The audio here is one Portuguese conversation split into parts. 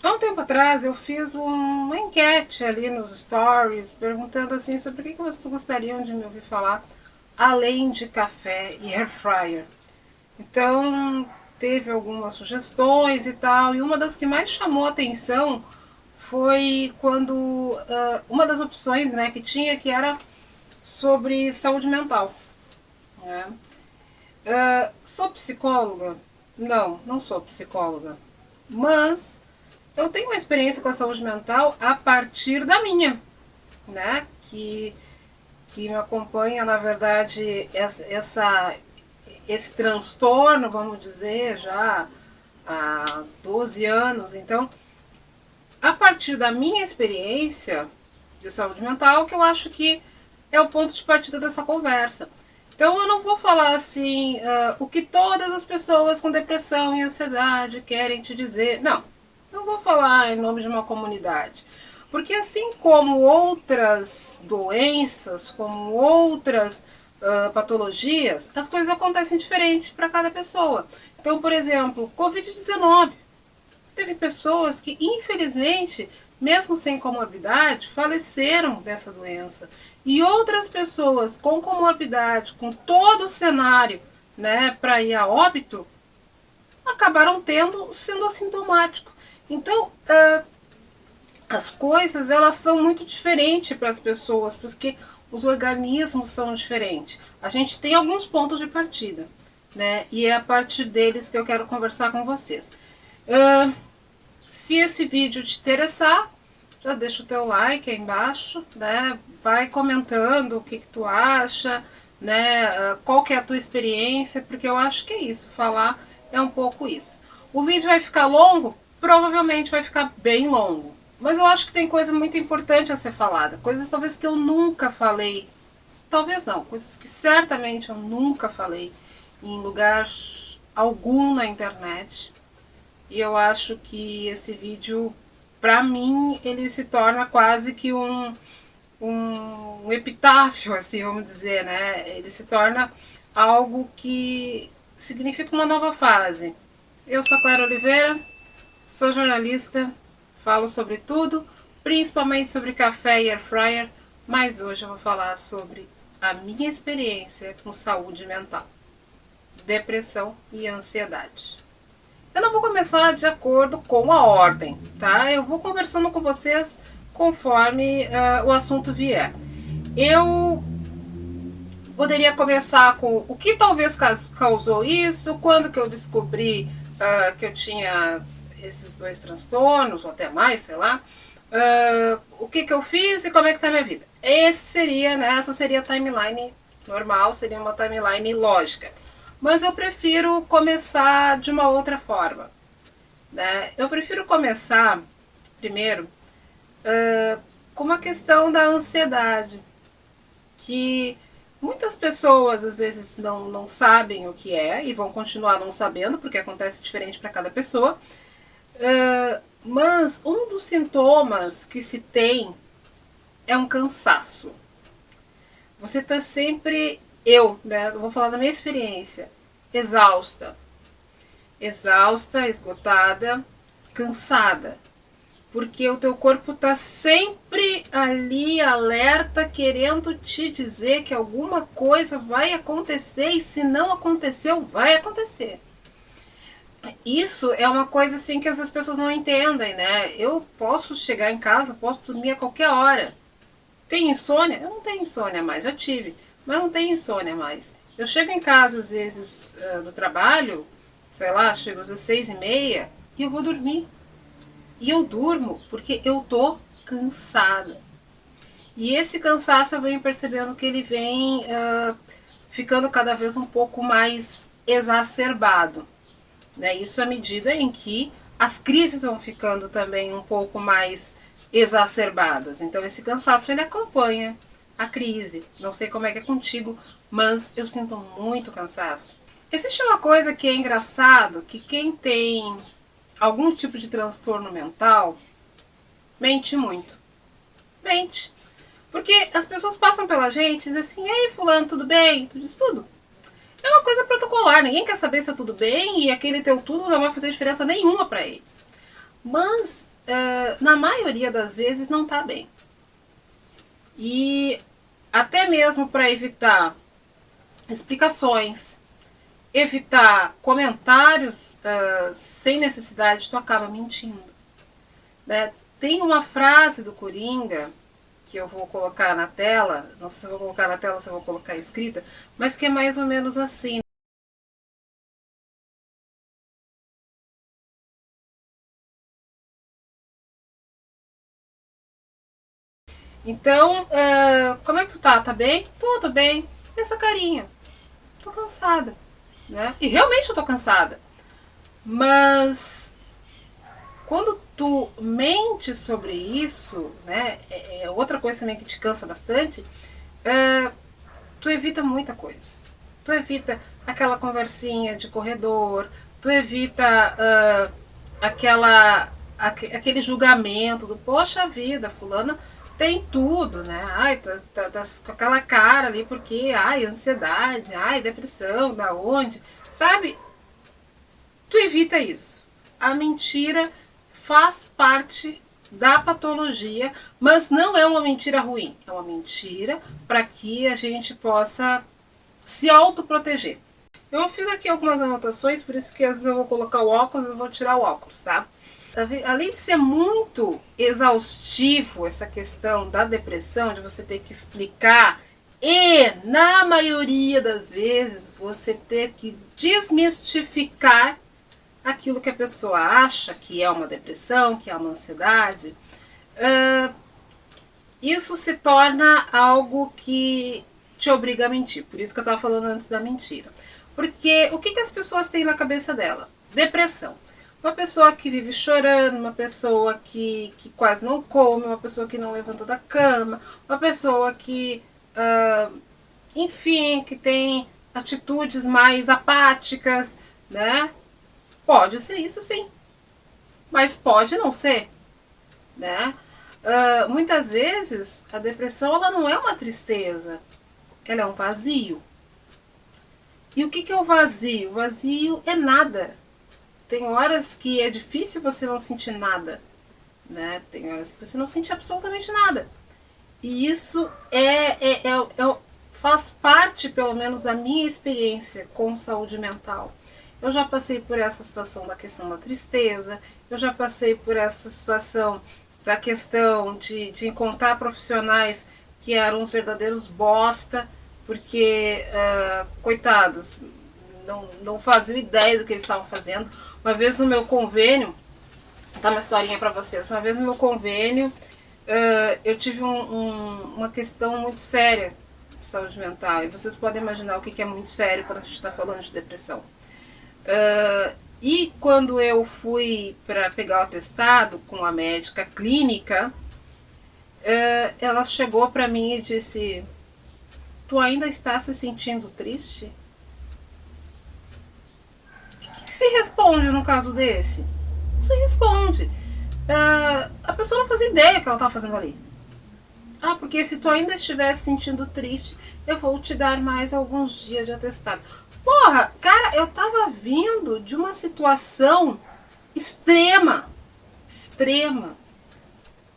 Há um tempo atrás eu fiz uma enquete ali nos stories, perguntando assim sobre o que vocês gostariam de me ouvir falar, além de café e air fryer. Então, teve algumas sugestões e tal, e uma das que mais chamou a atenção foi quando uma das opções, né, que tinha, que era sobre saúde mental, né? Sou psicóloga? Não, não sou psicóloga, mas eu tenho uma experiência com a saúde mental a partir da minha, né? Que me acompanha, na verdade, esse transtorno, vamos dizer, já há 12 anos. Então, a partir da minha experiência de saúde mental, que eu acho que é o ponto de partida dessa conversa. Então, eu não vou falar assim, o que todas as pessoas com depressão e ansiedade querem te dizer. Não, não vou falar em nome de uma comunidade. Porque assim como outras doenças, como outras patologias, as coisas acontecem diferentes para cada pessoa. Então, por exemplo, Covid-19. Teve pessoas que, infelizmente, mesmo sem comorbidade, faleceram dessa doença. E outras pessoas com comorbidade, com todo o cenário, né, para ir a óbito, acabaram sendo assintomáticos. Então, as coisas elas são muito diferentes para as pessoas, porque os organismos são diferentes. A gente tem alguns pontos de partida, né? E é a partir deles que eu quero conversar com vocês. Se esse vídeo te interessar, já deixa o teu like aí embaixo, né? Vai comentando o que tu acha, né? Qual que é a tua experiência, porque eu acho que é isso, falar é um pouco isso. O vídeo vai ficar longo? Provavelmente vai ficar bem longo. Mas eu acho que tem coisa muito importante a ser falada. Coisas talvez que eu nunca falei. Talvez não. Coisas que certamente eu nunca falei em lugar algum na internet. E eu acho que esse vídeo, pra mim, ele se torna quase que um epitáfio, assim, vamos dizer, né? Ele se torna algo que significa uma nova fase. Eu sou a Clara Oliveira, sou jornalista, falo sobre tudo, principalmente sobre café e air fryer, mas hoje eu vou falar sobre a minha experiência com saúde mental, depressão e ansiedade. Eu não vou começar de acordo com a ordem, tá? Eu vou conversando com vocês conforme o assunto vier. Eu poderia começar com o que talvez causou isso, quando que eu descobri que eu tinha esses dois transtornos, ou até mais, sei lá, o que eu fiz e como é que tá a minha vida. Essa seria a timeline normal, seria uma timeline lógica. Mas eu prefiro começar de uma outra forma, né? Eu prefiro começar, primeiro, com a questão da ansiedade, que muitas pessoas às vezes não sabem o que é e vão continuar não sabendo, porque acontece diferente para cada pessoa. Mas um dos sintomas que se tem é um cansaço. Você está sempre, né, vou falar da minha experiência, exausta, esgotada, cansada, porque o teu corpo está sempre ali alerta, querendo te dizer que alguma coisa vai acontecer, e se não aconteceu, vai acontecer. Isso é uma coisa assim que as pessoas não entendem, né? Eu posso chegar em casa, posso dormir a qualquer hora. Tem insônia? Eu não tenho insônia mais, já tive, mas não tenho insônia mais. Eu chego em casa às vezes do trabalho, sei lá, chego às 6h30 e eu vou dormir. E eu durmo porque eu tô cansada. E esse cansaço eu venho percebendo que ele vem ficando cada vez um pouco mais exacerbado, né? Isso à medida em que as crises vão ficando também um pouco mais exacerbadas. Então esse cansaço ele acompanha a crise. Não sei como é que é contigo, mas eu sinto muito cansaço. Existe uma coisa que é engraçado, que quem tem algum tipo de transtorno mental mente muito. Mente. Porque as pessoas passam pela gente e dizem assim: ei, fulano, tudo bem? Tu diz tudo. É uma coisa protocolar, ninguém quer saber se tá tudo bem e aquele teu tudo não vai fazer diferença nenhuma para eles. Mas na maioria das vezes, não está bem. E até mesmo para evitar explicações, evitar comentários sem necessidade, tu acaba mentindo. Né? Tem uma frase do Coringa, que eu vou colocar na tela, não sei se eu vou colocar na tela ou se eu vou colocar escrita, mas que é mais ou menos assim. Então, como é que tu tá? Tá bem? Tudo bem. E essa carinha? Tô cansada. Né? E realmente eu tô cansada. Mas quando tu mente sobre isso, né, é outra coisa também que te cansa bastante, tu evita muita coisa. Tu evita aquela conversinha de corredor, tu evita aquele julgamento do poxa vida, fulana tem tudo, né? Ai, tá com aquela cara ali porque, ai, ansiedade, ai, depressão, da onde? Sabe? Tu evita isso. A mentira faz parte da patologia, mas não é uma mentira ruim. É uma mentira para que a gente possa se autoproteger. Eu fiz aqui algumas anotações, por isso que às vezes eu vou colocar o óculos, eu vou tirar o óculos, tá? Além de ser muito exaustivo essa questão da depressão, de você ter que explicar e, na maioria das vezes, você ter que desmistificar aquilo que a pessoa acha que é uma depressão, que é uma ansiedade, isso se torna algo que te obriga a mentir. Por isso que eu estava falando antes da mentira. Porque o que as pessoas têm na cabeça dela? Depressão. Uma pessoa que vive chorando, uma pessoa que quase não come, uma pessoa que não levanta da cama, uma pessoa que, enfim, que tem atitudes mais apáticas, né? Pode ser isso sim, mas pode não ser, né? Muitas vezes a depressão ela não é uma tristeza, ela é um vazio. E o que é o vazio? O vazio é nada. Tem horas que é difícil você não sentir nada, né? Tem horas que você não sente absolutamente nada. E isso faz parte, pelo menos, da minha experiência com saúde mental. Eu já passei por essa situação da questão da tristeza, eu já passei por essa situação da questão de encontrar profissionais que eram os verdadeiros bosta, porque, coitados, não faziam ideia do que eles estavam fazendo. Uma vez no meu convênio, vou dar uma historinha para vocês, uma vez no meu convênio, eu tive uma questão muito séria de saúde mental, e vocês podem imaginar o que é muito sério quando a gente está falando de depressão. E quando eu fui para pegar o atestado com a médica clínica, ela chegou para mim e disse: tu ainda está se sentindo triste? O que se responde num caso desse? Se responde. A pessoa não fazia ideia do que ela estava fazendo ali. Porque se tu ainda estiver se sentindo triste, eu vou te dar mais alguns dias de atestado. Porra, cara, eu tava vindo de uma situação extrema.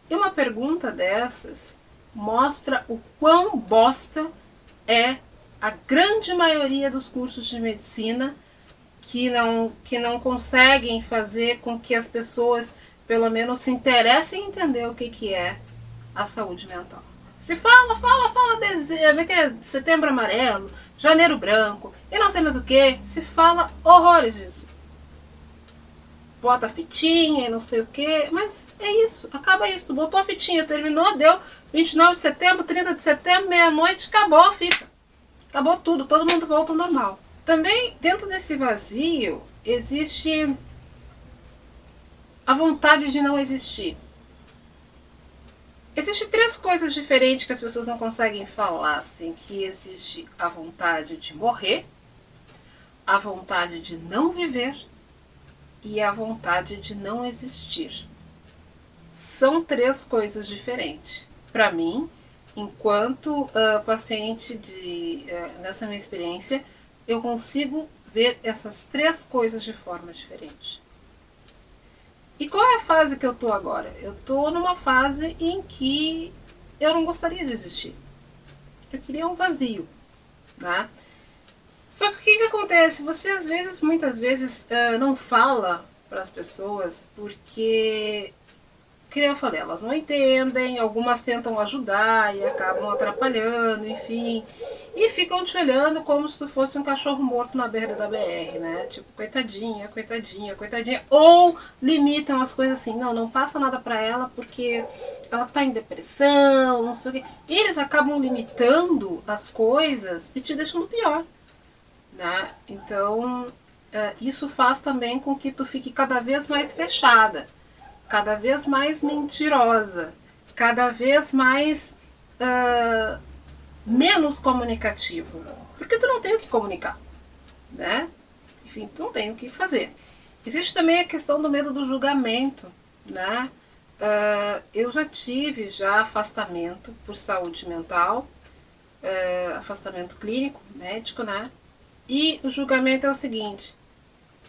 E uma pergunta dessas mostra o quão bosta é a grande maioria dos cursos de medicina que não conseguem fazer com que as pessoas, pelo menos, se interessem em entender o que é a saúde mental. Se fala de setembro amarelo, janeiro branco, e não sei mais o que, se fala horrores disso. Bota fitinha e não sei o que, mas é isso, acaba isso. Tu botou a fitinha, terminou, deu 29 de setembro, 30 de setembro, meia-noite, acabou a fita. Acabou tudo, todo mundo volta ao normal. Também, dentro desse vazio, existe a vontade de não existir. Existem 3 coisas diferentes que as pessoas não conseguem falar, assim, que existe a vontade de morrer, a vontade de não viver e a vontade de não existir. São 3 coisas diferentes. Para mim, enquanto paciente nessa minha experiência, eu consigo ver essas 3 coisas de forma diferente. E qual é a fase que eu tô agora? Eu tô numa fase em que eu não gostaria de existir. Eu queria um vazio, né? Só que o que acontece? Você às vezes, muitas vezes, não fala para as pessoas porque, como eu falei, elas não entendem, algumas tentam ajudar e acabam atrapalhando, enfim. E ficam te olhando como se tu fosse um cachorro morto na beira da BR, né? Tipo, coitadinha, coitadinha, coitadinha. Ou limitam as coisas assim, não passa nada pra ela porque ela tá em depressão, não sei o quê. E eles acabam limitando as coisas e te deixando pior, né? Então, isso faz também com que tu fique cada vez mais fechada, cada vez mais mentirosa, cada vez mais menos comunicativo, porque tu não tem o que comunicar, né? Enfim, tu não tem o que fazer. Existe também a questão do medo do julgamento, né? Eu já tive afastamento por saúde mental, afastamento clínico, médico, né? E o julgamento é o seguinte: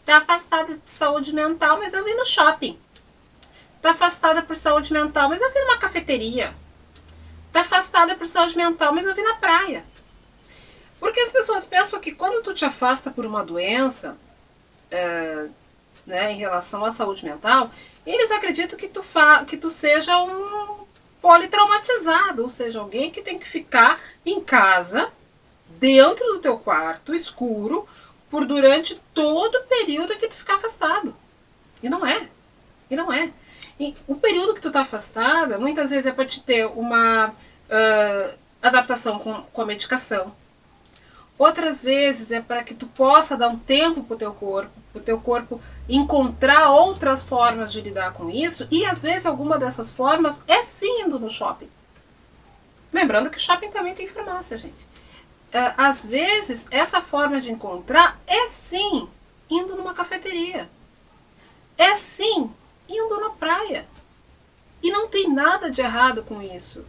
tá afastada de saúde mental, mas eu vi no shopping. Tá afastada por saúde mental, mas eu vi numa cafeteria. Tá afastada por saúde mental, mas eu vi na praia. Porque as pessoas pensam que quando tu te afasta por uma doença, né, em relação à saúde mental, eles acreditam que tu seja um politraumatizado, ou seja, alguém que tem que ficar em casa, dentro do teu quarto, escuro, por durante todo o período que tu ficar afastado. E não é. E não é. E o período que tu tá afastada, muitas vezes é para te ter uma adaptação com a medicação. Outras vezes é para que tu possa dar um tempo pro teu corpo encontrar outras formas de lidar com isso, e às vezes alguma dessas formas é sim indo no shopping. Lembrando que shopping também tem farmácia, gente. Às vezes, essa forma de encontrar é sim indo numa cafeteria. É sim indo na praia. E não tem nada de errado com isso.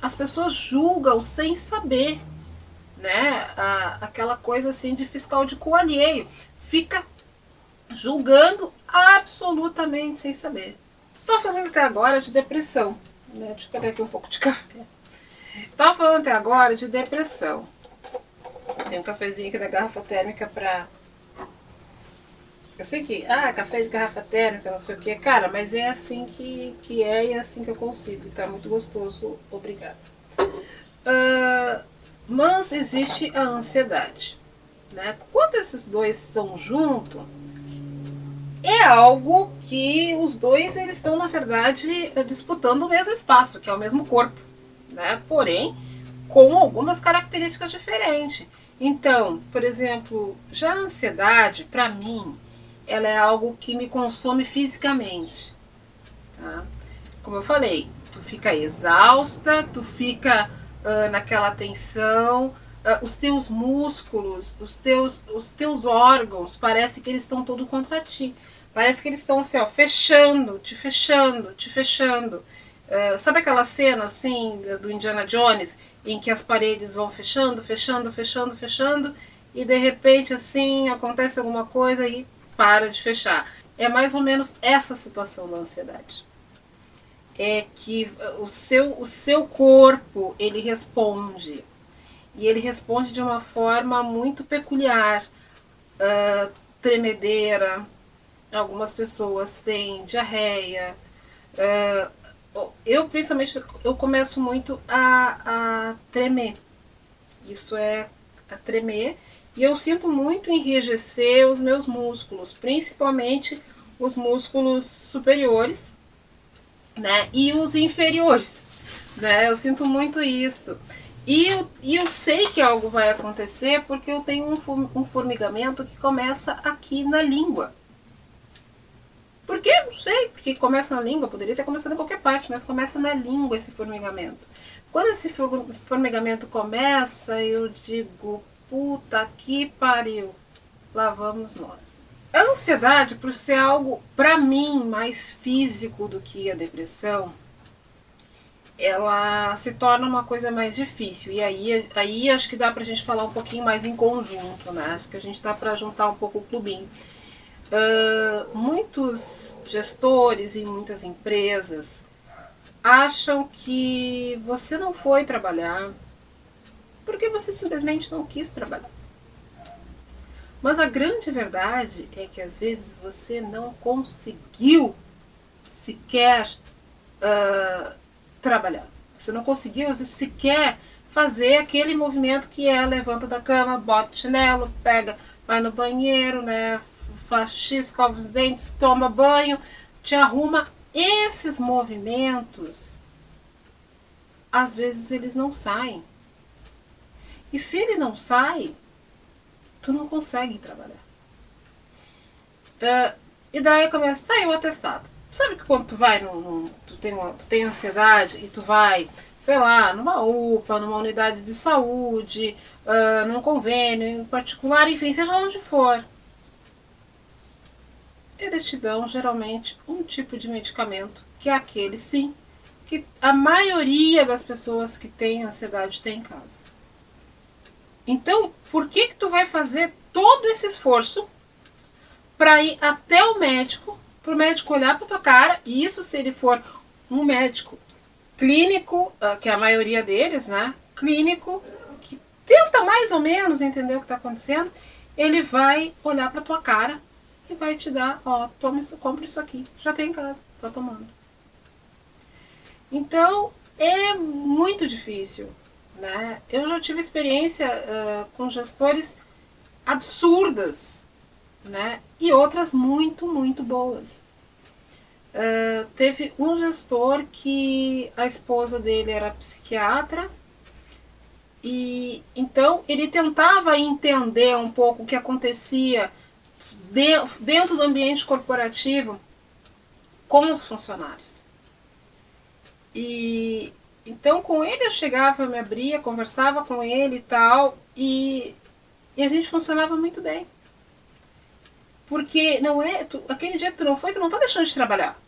As pessoas julgam sem saber, né? Aquela coisa assim de fiscal de cu alheio. Fica julgando absolutamente sem saber. Estou falando até agora de depressão, né? Deixa eu pegar aqui um pouco de café. Estava falando até agora de depressão. Tem um cafezinho aqui da garrafa térmica pra... Eu sei que, café de garrafa térmica, não sei o que. Cara, mas é assim que é e é assim que eu consigo. Tá muito gostoso, obrigada. Mas existe a ansiedade, né? Quando esses dois estão juntos, é algo que os dois eles estão, na verdade, disputando o mesmo espaço, que é o mesmo corpo, né? Porém, com algumas características diferentes. Então, por exemplo, já a ansiedade, para mim, ela é algo que me consome fisicamente. Tá? Como eu falei, tu fica exausta, tu fica naquela tensão, os teus músculos, os teus órgãos, parece que eles estão todos contra ti. Parece que eles estão assim, ó, fechando, te fechando, te fechando. Sabe aquela cena assim do Indiana Jones em que as paredes vão fechando, fechando, fechando, fechando e de repente assim acontece alguma coisa e para de fechar. É mais ou menos essa situação da ansiedade. É que o seu corpo ele responde e ele responde de uma forma muito peculiar, tremedeira. Algumas pessoas têm diarreia. Eu principalmente eu começo muito a tremer. Isso é a tremer. E eu sinto muito enrijecer os meus músculos, principalmente os músculos superiores, né? E os inferiores, né? Eu sinto muito isso. E eu sei que algo vai acontecer porque eu tenho um formigamento que começa aqui na língua. Por que? Não sei, porque começa na língua, poderia ter começado em qualquer parte, mas começa na língua esse formigamento. Quando esse formigamento começa, eu digo, puta que pariu, lá vamos nós. A ansiedade, por ser algo, pra mim, mais físico do que a depressão, ela se torna uma coisa mais difícil. E aí acho que dá pra gente falar um pouquinho mais em conjunto, né? Acho que a gente dá pra juntar um pouco o clubinho. muitos gestores em muitas empresas acham que você não foi trabalhar porque você simplesmente não quis trabalhar. Mas a grande verdade é que às vezes você não conseguiu sequer trabalhar. Você não conseguiu, às vezes, sequer fazer aquele movimento que é levanta da cama, bota o chinelo, pega, vai no banheiro, né, faz xixi, escova os dentes, toma banho, te arruma. Esses movimentos, às vezes, eles não saem. E se ele não sai, tu não consegue trabalhar. E daí começa, tá aí o atestado. Sabe que quando tu vai, tu tem ansiedade e tu vai, sei lá, numa UPA, numa unidade de saúde, num convênio em particular, enfim, seja onde for, eles te dão geralmente um tipo de medicamento, que é aquele sim, que a maioria das pessoas que têm ansiedade tem em casa. Então, por que tu vai fazer todo esse esforço para ir até o médico, para o médico olhar para tua cara, e isso se ele for um médico clínico, que é a maioria deles, né? Clínico, que tenta mais ou menos entender o que está acontecendo, ele vai olhar para tua cara e vai te dar, ó, toma isso, compra isso aqui, já tem em casa, tá tomando. Então, é muito difícil, né? Eu já tive experiência com gestores absurdas, né? E outras muito, muito boas. Teve um gestor que a esposa dele era psiquiatra e então ele tentava entender um pouco o que acontecia dentro do ambiente corporativo com os funcionários. E então com ele eu chegava, me abria, conversava com ele e tal, e a gente funcionava muito bem. Porque não é. Aquele dia que tu não foi, tu não tá deixando de trabalhar.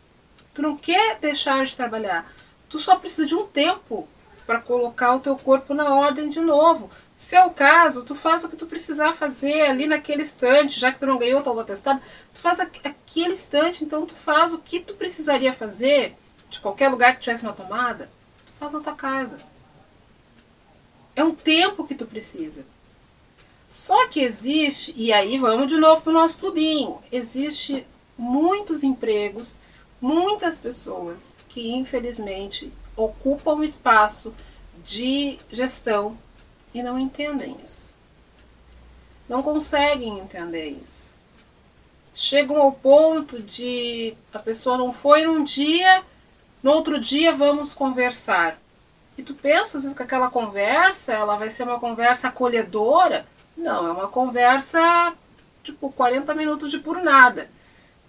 Tu não quer deixar de trabalhar. Tu só precisa de um tempo para colocar o teu corpo na ordem de novo. Se é o caso, tu faz o que tu precisar fazer ali naquele instante, já que tu não ganhou o teu atestado, tu faz aquele instante, então tu faz o que tu precisaria fazer de qualquer lugar que tivesse uma tomada, tu faz na tua casa. É um tempo que tu precisa. Só que existe, e aí vamos de novo para o nosso clubinho, existe muitos empregos, muitas pessoas que infelizmente ocupam espaço de gestão e não entendem isso. Não conseguem entender isso. Chegam ao ponto de a pessoa não foi num dia, no outro dia vamos conversar. E tu pensa às vezes que aquela conversa ela vai ser uma conversa acolhedora. Não, é uma conversa tipo 40 minutos de por nada.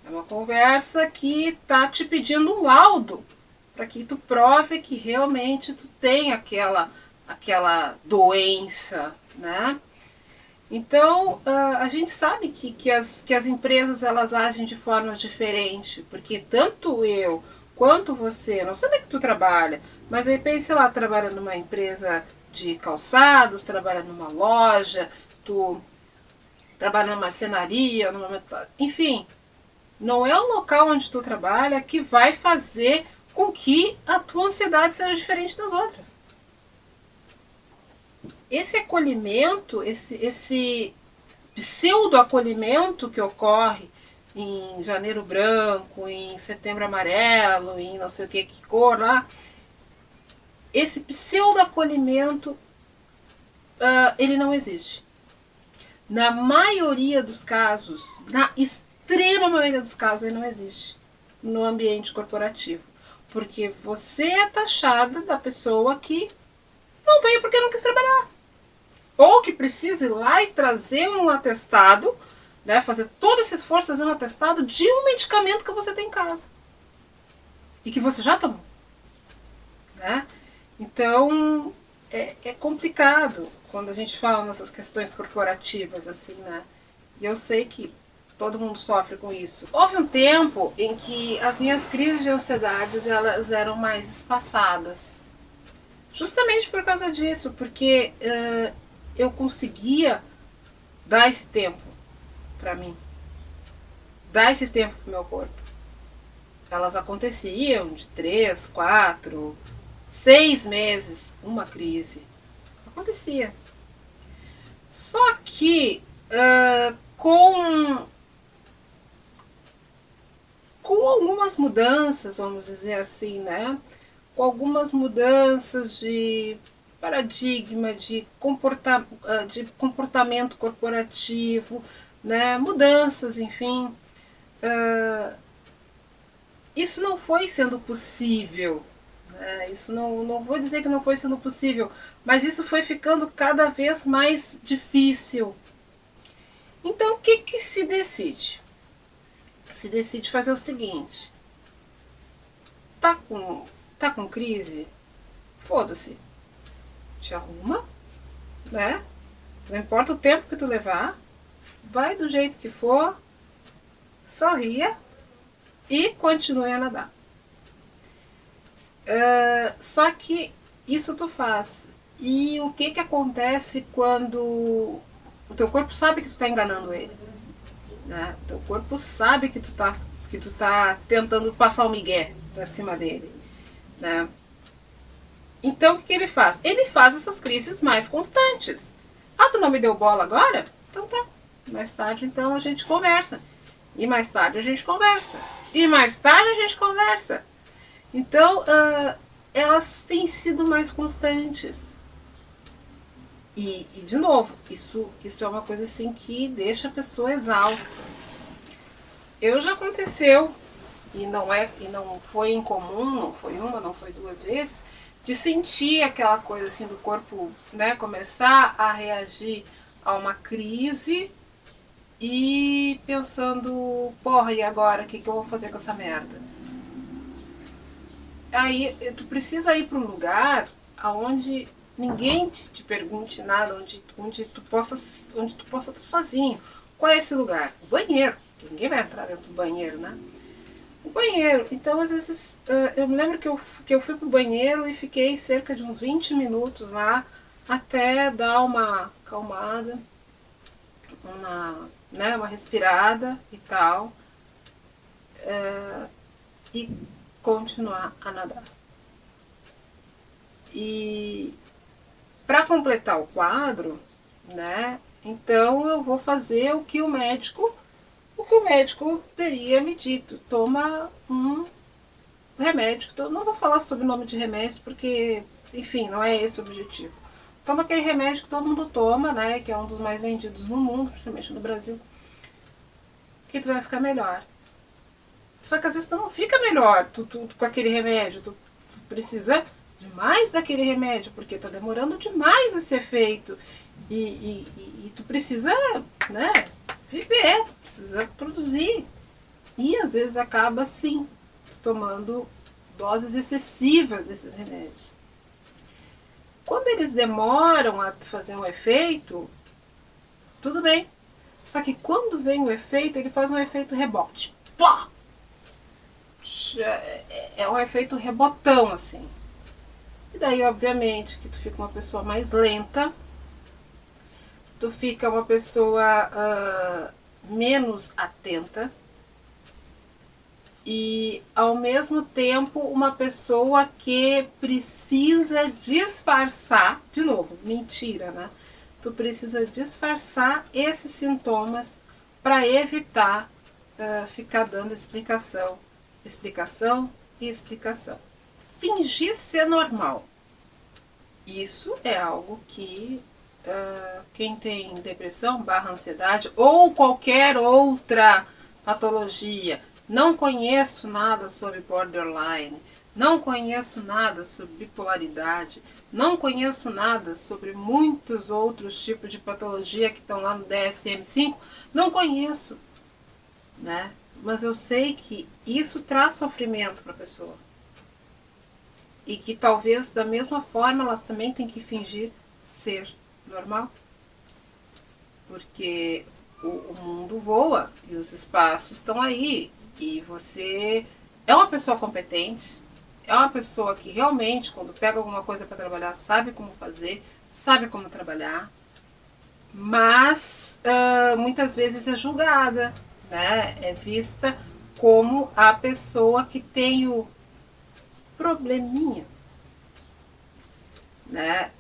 É uma conversa que tá te pedindo um laudo para que tu prove que realmente tu tem aquela doença, né? Então, a gente sabe que as empresas elas agem de formas diferentes, porque tanto eu quanto você, não sei onde é que tu trabalha, mas de repente, sei lá, trabalha numa empresa de calçados, trabalha numa loja, tu trabalha numa marcenaria, enfim, não é o local onde tu trabalha que vai fazer com que a tua ansiedade seja diferente das outras. Esse acolhimento, esse pseudo-acolhimento que ocorre em Janeiro Branco, em Setembro Amarelo, em não sei o que cor lá, esse pseudo-acolhimento, ele não existe. Na maioria dos casos, na extrema maioria dos casos, ele não existe no ambiente corporativo. Porque você é taxada da pessoa que não veio porque não quis trabalhar. Ou que precisa ir lá e trazer um atestado, né, fazer todo esse esforço, fazer um atestado de um medicamento que você tem em casa. E que você já tomou. Né? Então, é complicado quando a gente fala nessas questões corporativas, assim, né? E eu sei que todo mundo sofre com isso. Houve um tempo em que as minhas crises de ansiedade elas eram mais espaçadas. Justamente por causa disso, porque eu conseguia dar esse tempo para mim. dar esse tempo pro meu corpo. Elas aconteciam de 3, 4, 6 meses, uma crise. Acontecia. Só que com algumas mudanças, vamos dizer assim, né? Com algumas mudanças de paradigma, de comportamento corporativo, né? Mudanças, enfim. Isso não foi sendo possível. Né? Isso não vou dizer que não foi sendo possível, mas isso foi ficando cada vez mais difícil. Então, o que se decide? Se decide fazer o seguinte: tá com crise? Foda-se. Te arruma, né? Não importa o tempo que tu levar, vai do jeito que for, sorria e continue a nadar. Só que isso tu faz. E o que acontece quando o teu corpo sabe que tu tá enganando ele? Né? O teu corpo sabe que tu tá tentando passar o migué pra cima dele. Né? Então o que ele faz? Ele faz essas crises mais constantes. Ah, tu não me deu bola agora? Então tá. Mais tarde então a gente conversa. E mais tarde a gente conversa. E mais tarde a gente conversa. Então elas têm sido mais constantes. E de novo, isso é uma coisa assim que deixa a pessoa exausta. Eu já aconteceu, e não foi incomum, não foi uma, não foi duas vezes, de sentir aquela coisa assim do corpo, né, começar a reagir a uma crise e pensando, porra, e agora? O que eu vou fazer com essa merda? Aí tu precisa ir para um lugar onde ninguém te pergunte nada, onde tu possa estar sozinho. Qual é esse lugar? O banheiro. Ninguém vai entrar dentro do banheiro, né? O banheiro. Então, às vezes, eu me lembro que eu fui pro banheiro e fiquei cerca de uns 20 minutos lá, até dar uma acalmada, uma respirada e tal, e continuar a nadar. E para completar o quadro, né? Então eu vou fazer o que o médico teria me dito. Toma um remédio. Eu não vou falar sobre o nome de remédio porque, enfim, não é esse o objetivo. Toma aquele remédio que todo mundo toma, né? Que é um dos mais vendidos no mundo, principalmente no Brasil. Que tu vai ficar melhor. Só que às vezes tu não fica melhor tu com aquele remédio. Tu precisa demais daquele remédio, porque tá demorando demais esse efeito. E tu precisa, né, viver, precisa produzir. E às vezes acaba, sim, tomando doses excessivas desses remédios. Quando eles demoram a fazer um efeito, tudo bem. Só que quando vem o efeito, ele faz um efeito rebote. Pá! É um efeito rebotão, assim. E daí, obviamente, que tu fica uma pessoa mais lenta, tu fica uma pessoa menos atenta e, ao mesmo tempo, uma pessoa que precisa disfarçar, de novo, mentira, né? Tu precisa disfarçar esses sintomas para evitar ficar dando explicação e explicação. Fingir ser normal. Isso é algo que quem tem depressão / ansiedade ou qualquer outra patologia, não conheço nada sobre borderline, não conheço nada sobre bipolaridade, não conheço nada sobre muitos outros tipos de patologia que estão lá no DSM-5, não conheço, né? Mas eu sei que isso traz sofrimento para a pessoa. E que talvez da mesma forma elas também têm que fingir ser normal. Porque o mundo voa e os espaços estão aí. E você é uma pessoa competente, é uma pessoa que realmente, quando pega alguma coisa para trabalhar, sabe como fazer, sabe como trabalhar. Mas muitas vezes é julgada, né? É vista como a pessoa que tem o probleminha, né?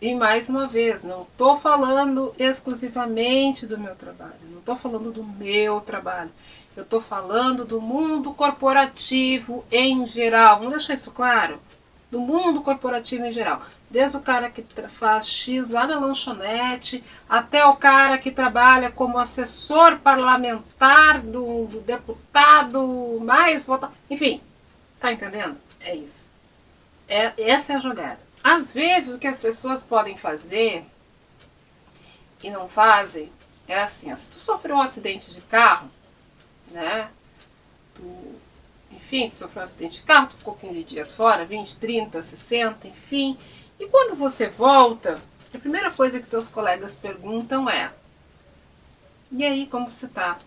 E mais uma vez, não estou falando exclusivamente do meu trabalho, não estou falando do meu trabalho, eu estou falando do mundo corporativo em geral. Vamos deixar isso claro? Do mundo corporativo em geral. Desde o cara que faz X lá na lanchonete, até o cara que trabalha como assessor parlamentar do deputado mais votado. Enfim, tá entendendo? É isso. Essa é a jogada. Às vezes o que as pessoas podem fazer e não fazem é assim, ó, se tu sofreu um acidente de carro, né? Tu sofreu um acidente de carro, tu ficou 15 dias fora, 20, 30, 60, enfim. E quando você volta, a primeira coisa que teus colegas perguntam é: e aí, como você tá?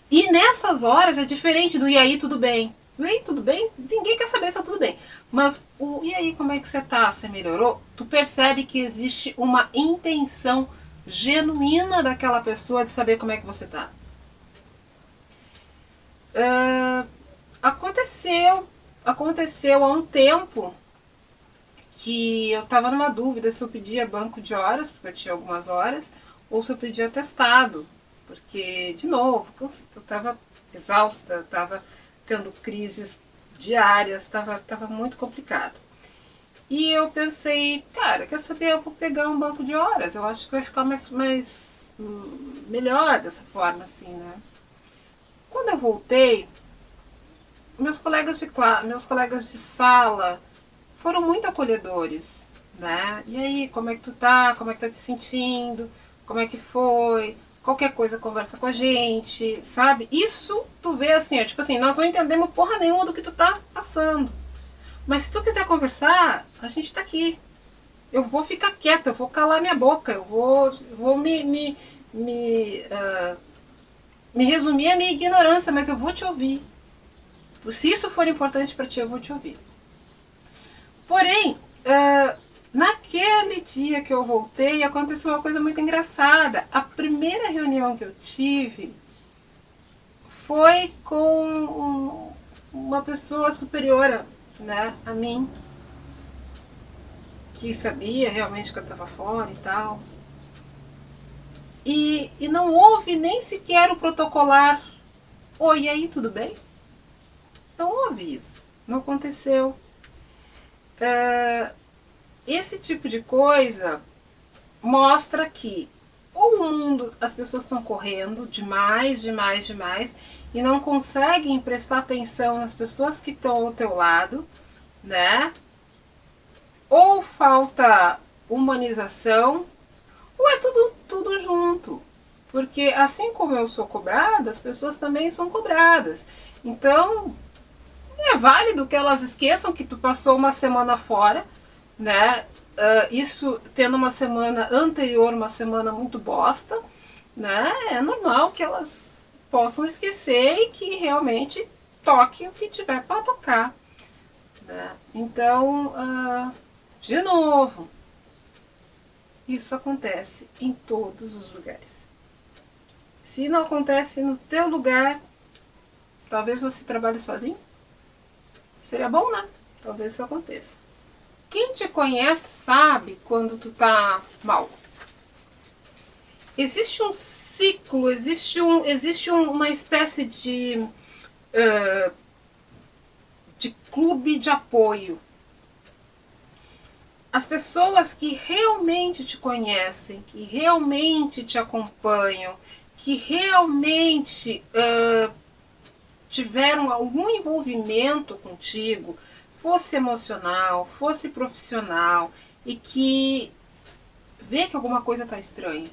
E nessas horas é diferente do e aí, tudo bem? E aí, tudo bem? Ninguém quer saber se tá tudo bem. Mas o e aí, como é que você tá? Você melhorou? Tu percebe que existe uma intenção genuína daquela pessoa de saber como é que você tá. Aconteceu há um tempo que eu estava numa dúvida se eu pedia banco de horas, porque eu tinha algumas horas, ou se eu pedia atestado, porque, de novo, eu estava exausta, estava tendo crises diárias, estava muito complicado. E eu pensei, cara, quer saber, eu vou pegar um banco de horas, eu acho que vai ficar melhor dessa forma, assim, né? Quando eu voltei, meus colegas de sala foram muito acolhedores, né? E aí, como é que tu tá? Como é que tá te sentindo? Como é que foi? Qualquer coisa conversa com a gente, sabe? Isso tu vê assim, ó, tipo assim, nós não entendemos porra nenhuma do que tu tá passando. Mas se tu quiser conversar, a gente tá aqui. Eu vou ficar quieta, eu vou calar minha boca, eu vou me resumir a minha ignorância, mas eu vou te ouvir. Se isso for importante para ti, eu vou te ouvir. Porém, naquele dia que eu voltei, aconteceu uma coisa muito engraçada. A primeira reunião que eu tive foi com uma pessoa superior, né, a mim, que sabia realmente que eu estava fora e tal. E não houve nem sequer o protocolar. Oi, e aí, tudo bem? Não houve isso. Não aconteceu. Esse tipo de coisa mostra que ou o mundo, as pessoas estão correndo demais, e não conseguem prestar atenção nas pessoas que estão ao teu lado, né? Ou falta humanização, ou é tudo junto. Porque assim como eu sou cobrada, as pessoas também são cobradas. Então, é válido que elas esqueçam que tu passou uma semana fora, né? Isso tendo uma semana anterior, uma semana muito bosta, né? É normal que elas possam esquecer e que realmente toque o que tiver para tocar, né? Então, de novo, isso acontece em todos os lugares. Se não acontece no teu lugar, talvez você trabalhe sozinho. Seria bom, né? Talvez isso aconteça. Quem te conhece sabe quando tu tá mal. Existe um ciclo, existe uma espécie de clube de apoio. As pessoas que realmente te conhecem, que realmente te acompanham, que realmente tiveram algum envolvimento contigo, fosse emocional, fosse profissional, e que vê que alguma coisa está estranha.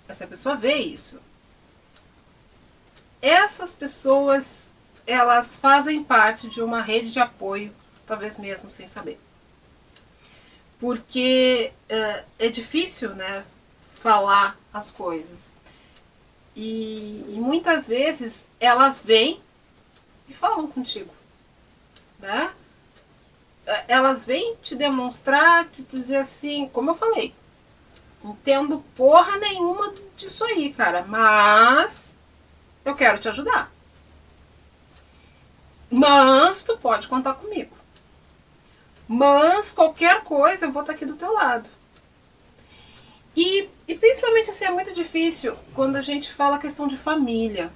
Essa pessoa vê isso. Essas pessoas, elas fazem parte de uma rede de apoio, talvez mesmo sem saber. Porque é difícil, né, falar as coisas. E muitas vezes elas vêm e falam contigo, né? Elas vêm te demonstrar, te dizer assim, como eu falei, não entendo porra nenhuma disso aí, cara, mas eu quero te ajudar. Mas tu pode contar comigo. Mas qualquer coisa eu vou estar aqui do teu lado. E principalmente assim, é muito difícil quando a gente fala a questão de família.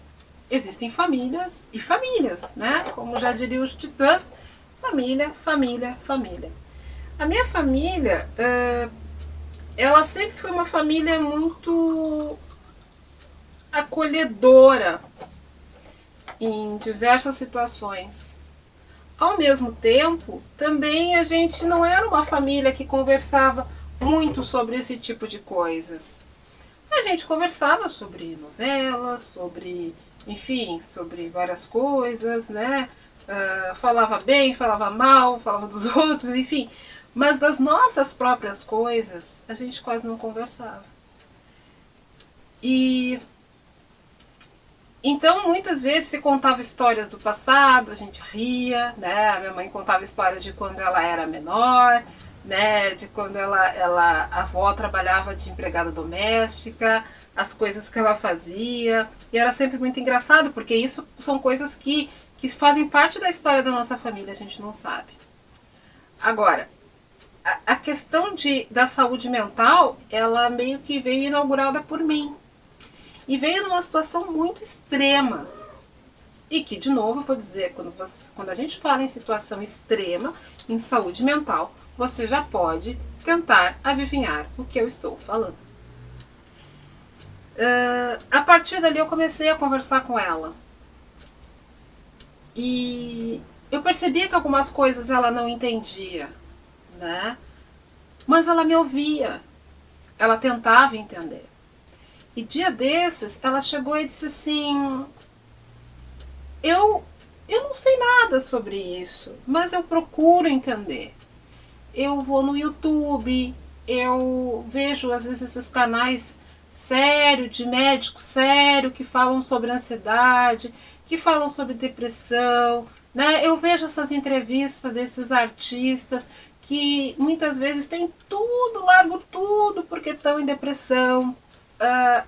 Existem famílias e famílias, né? Como já diriam os titãs, família, família, família. A minha família, ela sempre foi uma família muito acolhedora em diversas situações. Ao mesmo tempo, também a gente não era uma família que conversava muito sobre esse tipo de coisa. A gente conversava sobre novelas, sobre, enfim, sobre várias coisas, né? Falava bem, falava mal, falava dos outros, enfim. Mas das nossas próprias coisas, a gente quase não conversava. E então, muitas vezes se contava histórias do passado, a gente ria, né? A minha mãe contava histórias de quando ela era menor, né? De quando a avó trabalhava de empregada doméstica, as coisas que ela fazia. E era sempre muito engraçado, porque isso são coisas que fazem parte da história da nossa família, a gente não sabe. Agora, a questão da saúde mental, ela meio que veio inaugurada por mim. E veio numa situação muito extrema. E que, de novo, eu vou dizer, quando a gente fala em situação extrema, em saúde mental, você já pode tentar adivinhar o que eu estou falando. A partir dali eu comecei a conversar com ela. E eu percebia que algumas coisas ela não entendia, né? Mas ela me ouvia. Ela tentava entender. E dia desses, ela chegou e disse assim, eu não sei nada sobre isso, mas eu procuro entender. Eu vou no YouTube, eu vejo às vezes esses canais sérios, de médico sério, que falam sobre ansiedade, que falam sobre depressão, né? Eu vejo essas entrevistas desses artistas que muitas vezes têm tudo, largo tudo porque estão em depressão.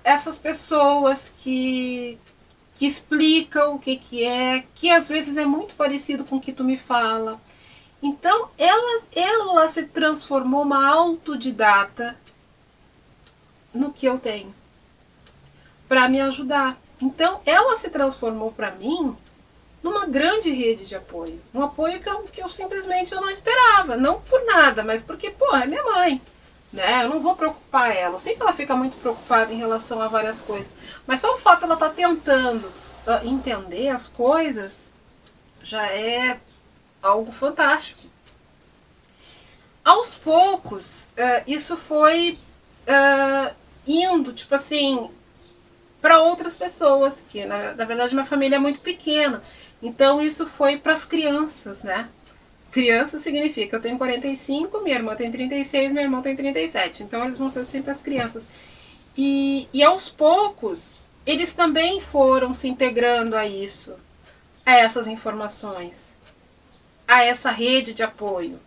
Essas pessoas que explicam o que é, que às vezes é muito parecido com o que tu me fala. Então, ela se transformou uma autodidata no que eu tenho, para me ajudar. Então, ela se transformou para mim numa grande rede de apoio. Um apoio que eu simplesmente não esperava. Não por nada, mas porque, pô, é minha mãe. Né? Eu não vou preocupar ela. Eu sei que ela fica muito preocupada em relação a várias coisas. Mas só o fato de ela estar tentando entender as coisas já é algo fantástico. Aos poucos, isso foi indo, tipo assim, para outras pessoas, que na verdade minha família é muito pequena. Então isso foi para as crianças, né? Criança significa, eu tenho 45, minha irmã tem 36, meu irmão tem 37. Então eles vão ser sempre as crianças. E aos poucos, eles também foram se integrando a isso, a essas informações, a essa rede de apoio.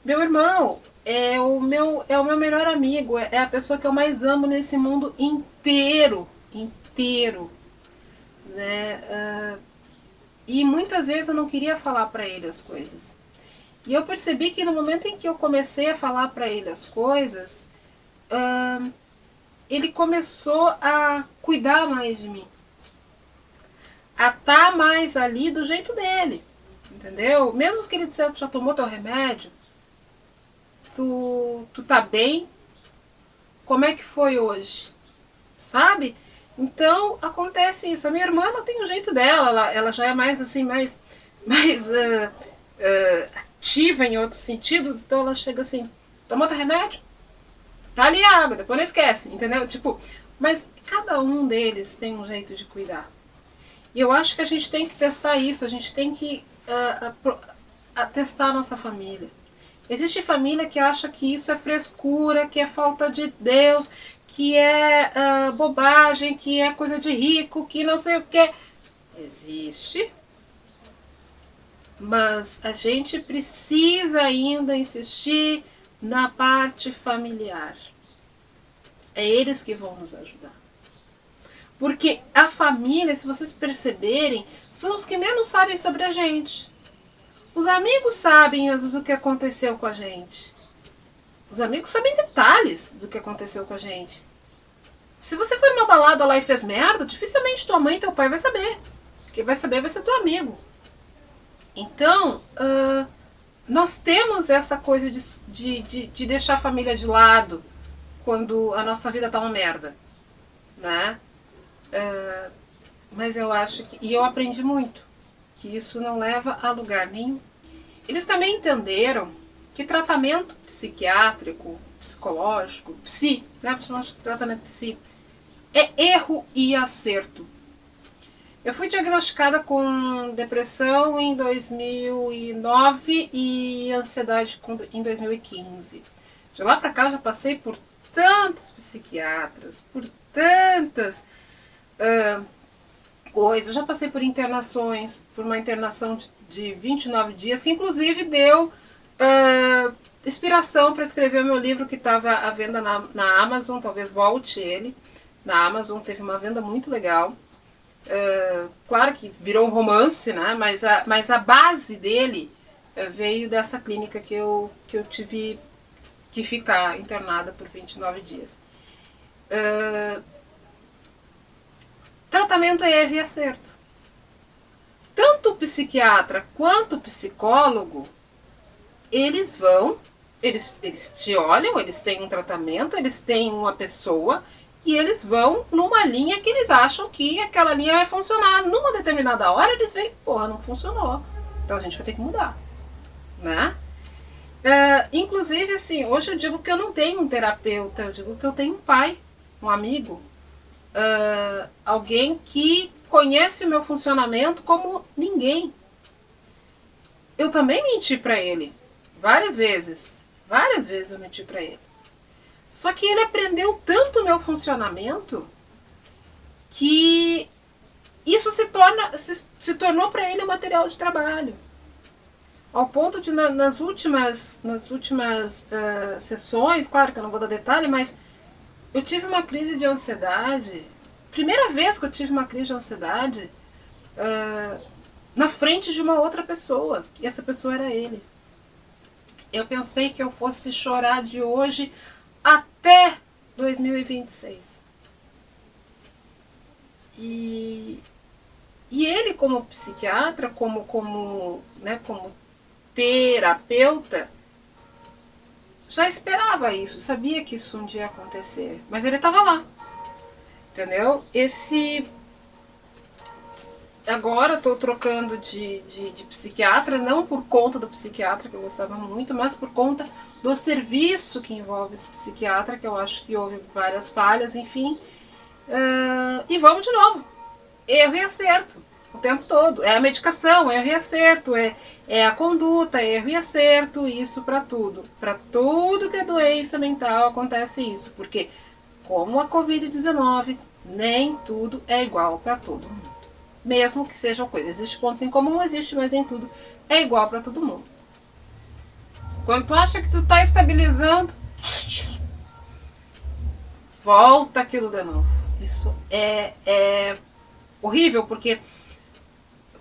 Meu irmão é o meu melhor amigo, é a pessoa que eu mais amo nesse mundo inteiro, né? E muitas vezes eu não queria falar para ele as coisas. E eu percebi que no momento em que eu comecei a falar para ele as coisas, ele começou a cuidar mais de mim. A estar mais ali do jeito dele. Entendeu? Mesmo que ele dissesse, já tomou teu remédio? Tu tá bem? Como é que foi hoje? Sabe? Então, acontece isso. A minha irmã, ela tem o jeito dela. Ela já é mais assim, mais ativa em outros sentidos. Então, ela chega assim, tomou teu remédio? Tá ali a água, depois não esquece. Entendeu? Tipo, mas cada um deles tem um jeito de cuidar. E eu acho que a gente tem que testar isso. A gente tem que testar a nossa família. Existe família que acha que isso é frescura, que é falta de Deus, que é bobagem, que é coisa de rico, que não sei o que. Existe. Mas a gente precisa ainda insistir na parte familiar. É eles que vão nos ajudar. Porque a família, se vocês perceberem, são os que menos sabem sobre a gente. Os amigos sabem, às vezes, o que aconteceu com a gente. Os amigos sabem detalhes do que aconteceu com a gente. Se você foi numa balada lá e fez merda, dificilmente tua mãe e teu pai vai saber. Quem vai saber vai ser teu amigo. Então, nós temos essa coisa de deixar a família de lado quando a nossa vida tá uma merda, né? Mas eu acho que... E eu aprendi muito que isso não leva a lugar nenhum. Eles também entenderam que tratamento psiquiátrico, psicológico, né? Tratamento psi, é erro e acerto. Eu fui diagnosticada com depressão em 2009 e ansiedade em 2015. De lá pra cá já passei por tantos psiquiatras, por tantas coisas. Eu já passei por internações, por uma internação de 29 dias, que inclusive deu inspiração para escrever o meu livro, que estava à venda na Amazon. Talvez volte ele. Na Amazon teve uma venda muito legal. Claro que virou um romance, né? Mas a base dele veio dessa clínica que eu tive que ficar internada por 29 dias. Tratamento é erro e acerto. Tanto o psiquiatra quanto o psicólogo, eles te olham, eles têm um tratamento, eles têm uma pessoa, e eles vão numa linha que eles acham que aquela linha vai funcionar. Numa determinada hora eles veem, porra, não funcionou. Então a gente vai ter que mudar, né? Inclusive, assim, hoje eu digo que eu não tenho um terapeuta, eu digo que eu tenho um pai, um amigo, alguém que conhece o meu funcionamento como ninguém. Eu também menti pra ele, várias vezes eu menti pra ele. Só que ele aprendeu tanto o meu funcionamento que isso se tornou para ele um material de trabalho. Ao ponto de, nas últimas sessões, claro que eu não vou dar detalhe, mas eu tive uma crise de ansiedade. Primeira vez que eu tive uma crise de ansiedade na frente de uma outra pessoa. E essa pessoa era ele. Eu pensei que eu fosse chorar de hoje até 2026. E ele, como psiquiatra, como terapeuta, já esperava isso, sabia que isso um dia ia acontecer, mas ele estava lá, entendeu? Agora estou trocando de psiquiatra, não por conta do psiquiatra, que eu gostava muito, mas por conta do serviço que envolve esse psiquiatra, que eu acho que houve várias falhas, enfim. E vamos de novo. Erro e acerto o tempo todo. É a medicação, erro e acerto. É a conduta, erro e acerto. Isso para tudo. Para tudo que é doença mental acontece isso. Porque, como a Covid-19, nem tudo é igual para todo mundo. Mesmo que seja uma coisa. Existe pontos em comum, existe, mas nem tudo é igual para todo mundo. Quando tu acha que tu tá estabilizando, volta aquilo de novo. Isso é horrível, porque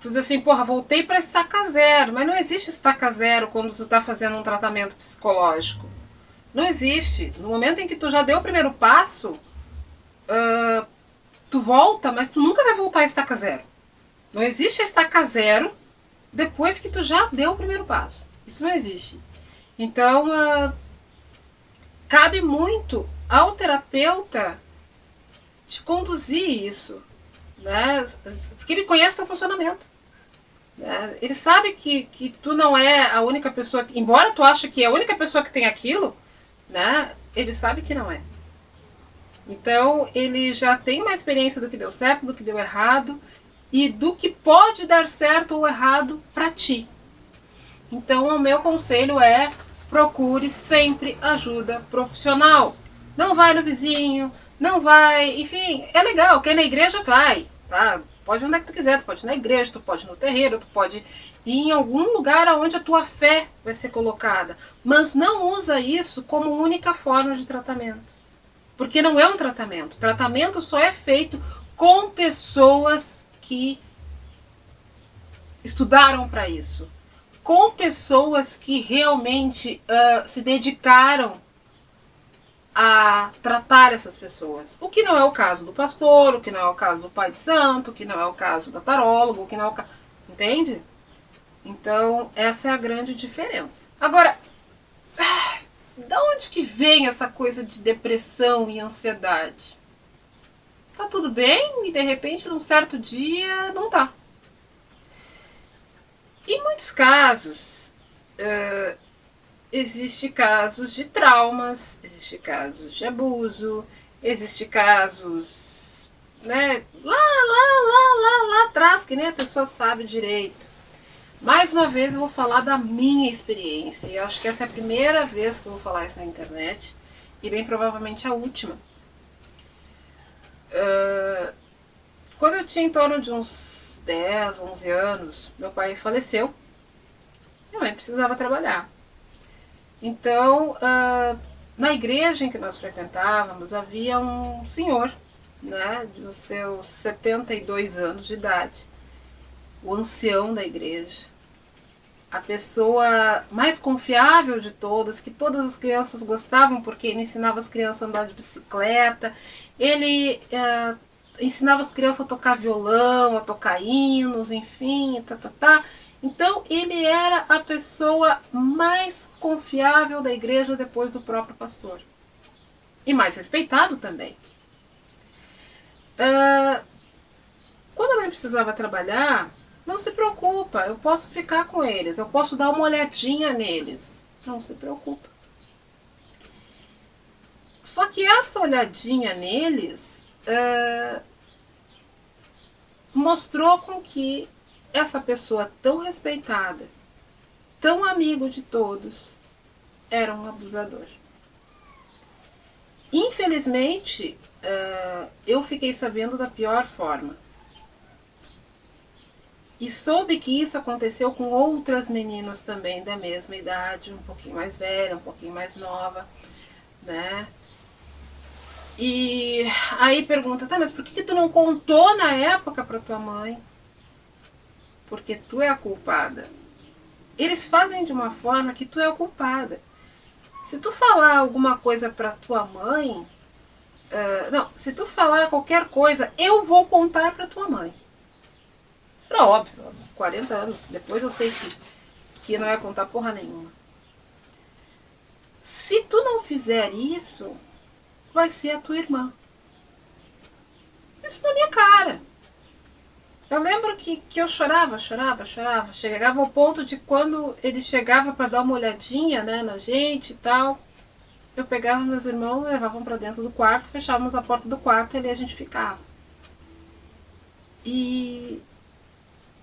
tu diz assim, porra, voltei para estaca zero. Mas não existe estaca zero quando tu tá fazendo um tratamento psicológico. Não existe. No momento em que tu já deu o primeiro passo, tu volta, mas tu nunca vai voltar a estaca zero. Não existe a estaca zero depois que tu já deu o primeiro passo. Isso não existe. Então, cabe muito ao terapeuta te conduzir isso, né? Porque ele conhece teu funcionamento. Né? Ele sabe que tu não é a única pessoa, embora tu ache que é a única pessoa que tem aquilo, né? Ele sabe que não é. Então, ele já tem uma experiência do que deu certo, do que deu errado e do que pode dar certo ou errado para ti. Então, o meu conselho é: procure sempre ajuda profissional. Não vai no vizinho, não vai... Enfim, é legal, quem é na igreja vai, tá? Pode ir onde é que tu quiser, tu pode ir na igreja, tu pode ir no terreiro, tu pode ir em algum lugar onde a tua fé vai ser colocada. Mas não usa isso como única forma de tratamento. Porque não é um tratamento. Tratamento só é feito com pessoas que estudaram para isso, com pessoas que realmente se dedicaram a tratar essas pessoas. O que não é o caso do pastor, o que não é o caso do pai de santo, o que não é o caso da taróloga, o que não é o caso... Entende? Então, essa é a grande diferença. Agora, da onde que vem essa coisa de depressão e ansiedade? Tá tudo bem e de repente num certo dia não tá. Em muitos casos, existe casos de traumas, existe casos de abuso, existe casos, né, lá atrás, que nem a pessoa sabe direito. Mais uma vez eu vou falar da minha experiência. Eu acho que essa é a primeira vez que eu vou falar isso na internet e bem provavelmente a última. Quando eu tinha em torno de uns 10, 11 anos, meu pai faleceu. Minha mãe precisava trabalhar. Então, na igreja em que nós frequentávamos, havia um senhor, né, dos seus 72 anos de idade, o ancião da igreja, a pessoa mais confiável de todas, que todas as crianças gostavam, porque ele ensinava as crianças a andar de bicicleta, ele ensinava as crianças a tocar violão, a tocar hinos, enfim, Então, ele era a pessoa mais confiável da igreja depois do próprio pastor. E mais respeitado também. Quando a mãe precisava trabalhar, não se preocupa, eu posso ficar com eles, eu posso dar uma olhadinha neles. Não se preocupa. Só que essa olhadinha neles mostrou com que essa pessoa tão respeitada, tão amigo de todos, era um abusador. Infelizmente, eu fiquei sabendo da pior forma. E soube que isso aconteceu com outras meninas também da mesma idade, um pouquinho mais velha, um pouquinho mais nova, né? E aí pergunta, tá, mas por que tu não contou na época pra tua mãe? Porque tu é a culpada. Eles fazem de uma forma que tu é a culpada. Se tu falar alguma coisa pra tua mãe, se tu falar qualquer coisa, eu vou contar pra tua mãe. Era óbvio, 40 anos depois eu sei que não ia contar porra nenhuma. Se tu não fizer isso, vai ser a tua irmã. Isso na minha cara. Eu lembro que eu chorava. Chegava ao ponto de quando ele chegava para dar uma olhadinha, né, na gente e tal, eu pegava meus irmãos, levavam para dentro do quarto, fechávamos a porta do quarto e ali a gente ficava. E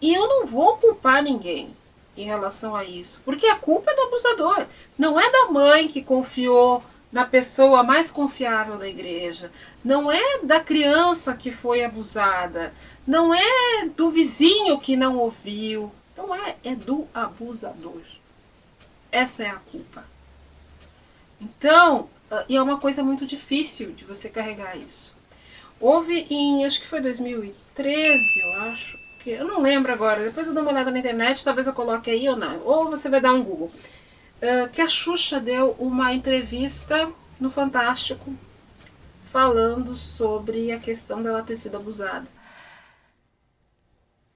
eu não vou culpar ninguém em relação a isso, porque a culpa é do abusador. Não é da mãe que confiou na pessoa mais confiável da igreja, não é da criança que foi abusada, não é do vizinho que não ouviu, não é do abusador. Essa é a culpa. Então, e é uma coisa muito difícil de você carregar isso. Houve acho que foi 2013, eu acho, que eu não lembro agora, depois eu dou uma olhada na internet, talvez eu coloque aí ou não, ou você vai dar um Google, que a Xuxa deu uma entrevista no Fantástico falando sobre a questão dela ter sido abusada.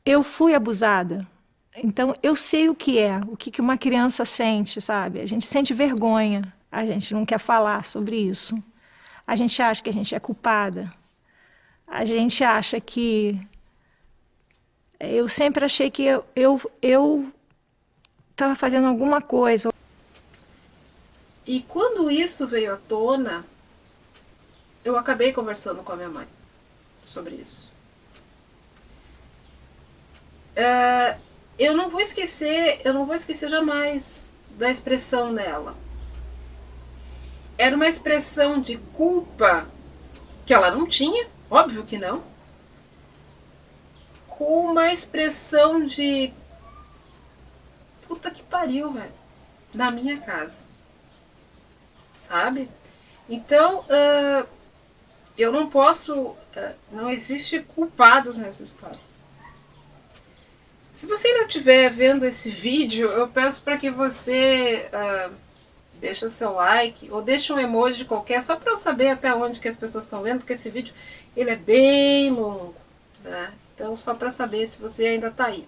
Eu fui abusada. Então, eu sei o que uma criança sente, sabe? A gente sente vergonha, a gente não quer falar sobre isso. A gente acha que a gente é culpada. A gente acha que... Eu sempre achei que eu estava fazendo alguma coisa. E quando isso veio à tona, eu acabei conversando com a minha mãe sobre isso. Eu não vou esquecer jamais da expressão dela. Era uma expressão de culpa que ela não tinha, óbvio que não, com uma expressão de puta que pariu, velho, na minha casa, sabe? Então, eu não posso, não existe culpados nessa história. Se você ainda estiver vendo esse vídeo, eu peço para que você deixe seu like ou deixe um emoji qualquer, só para eu saber até onde que as pessoas estão vendo, porque esse vídeo ele é bem longo, né? Então só para saber se você ainda está aí.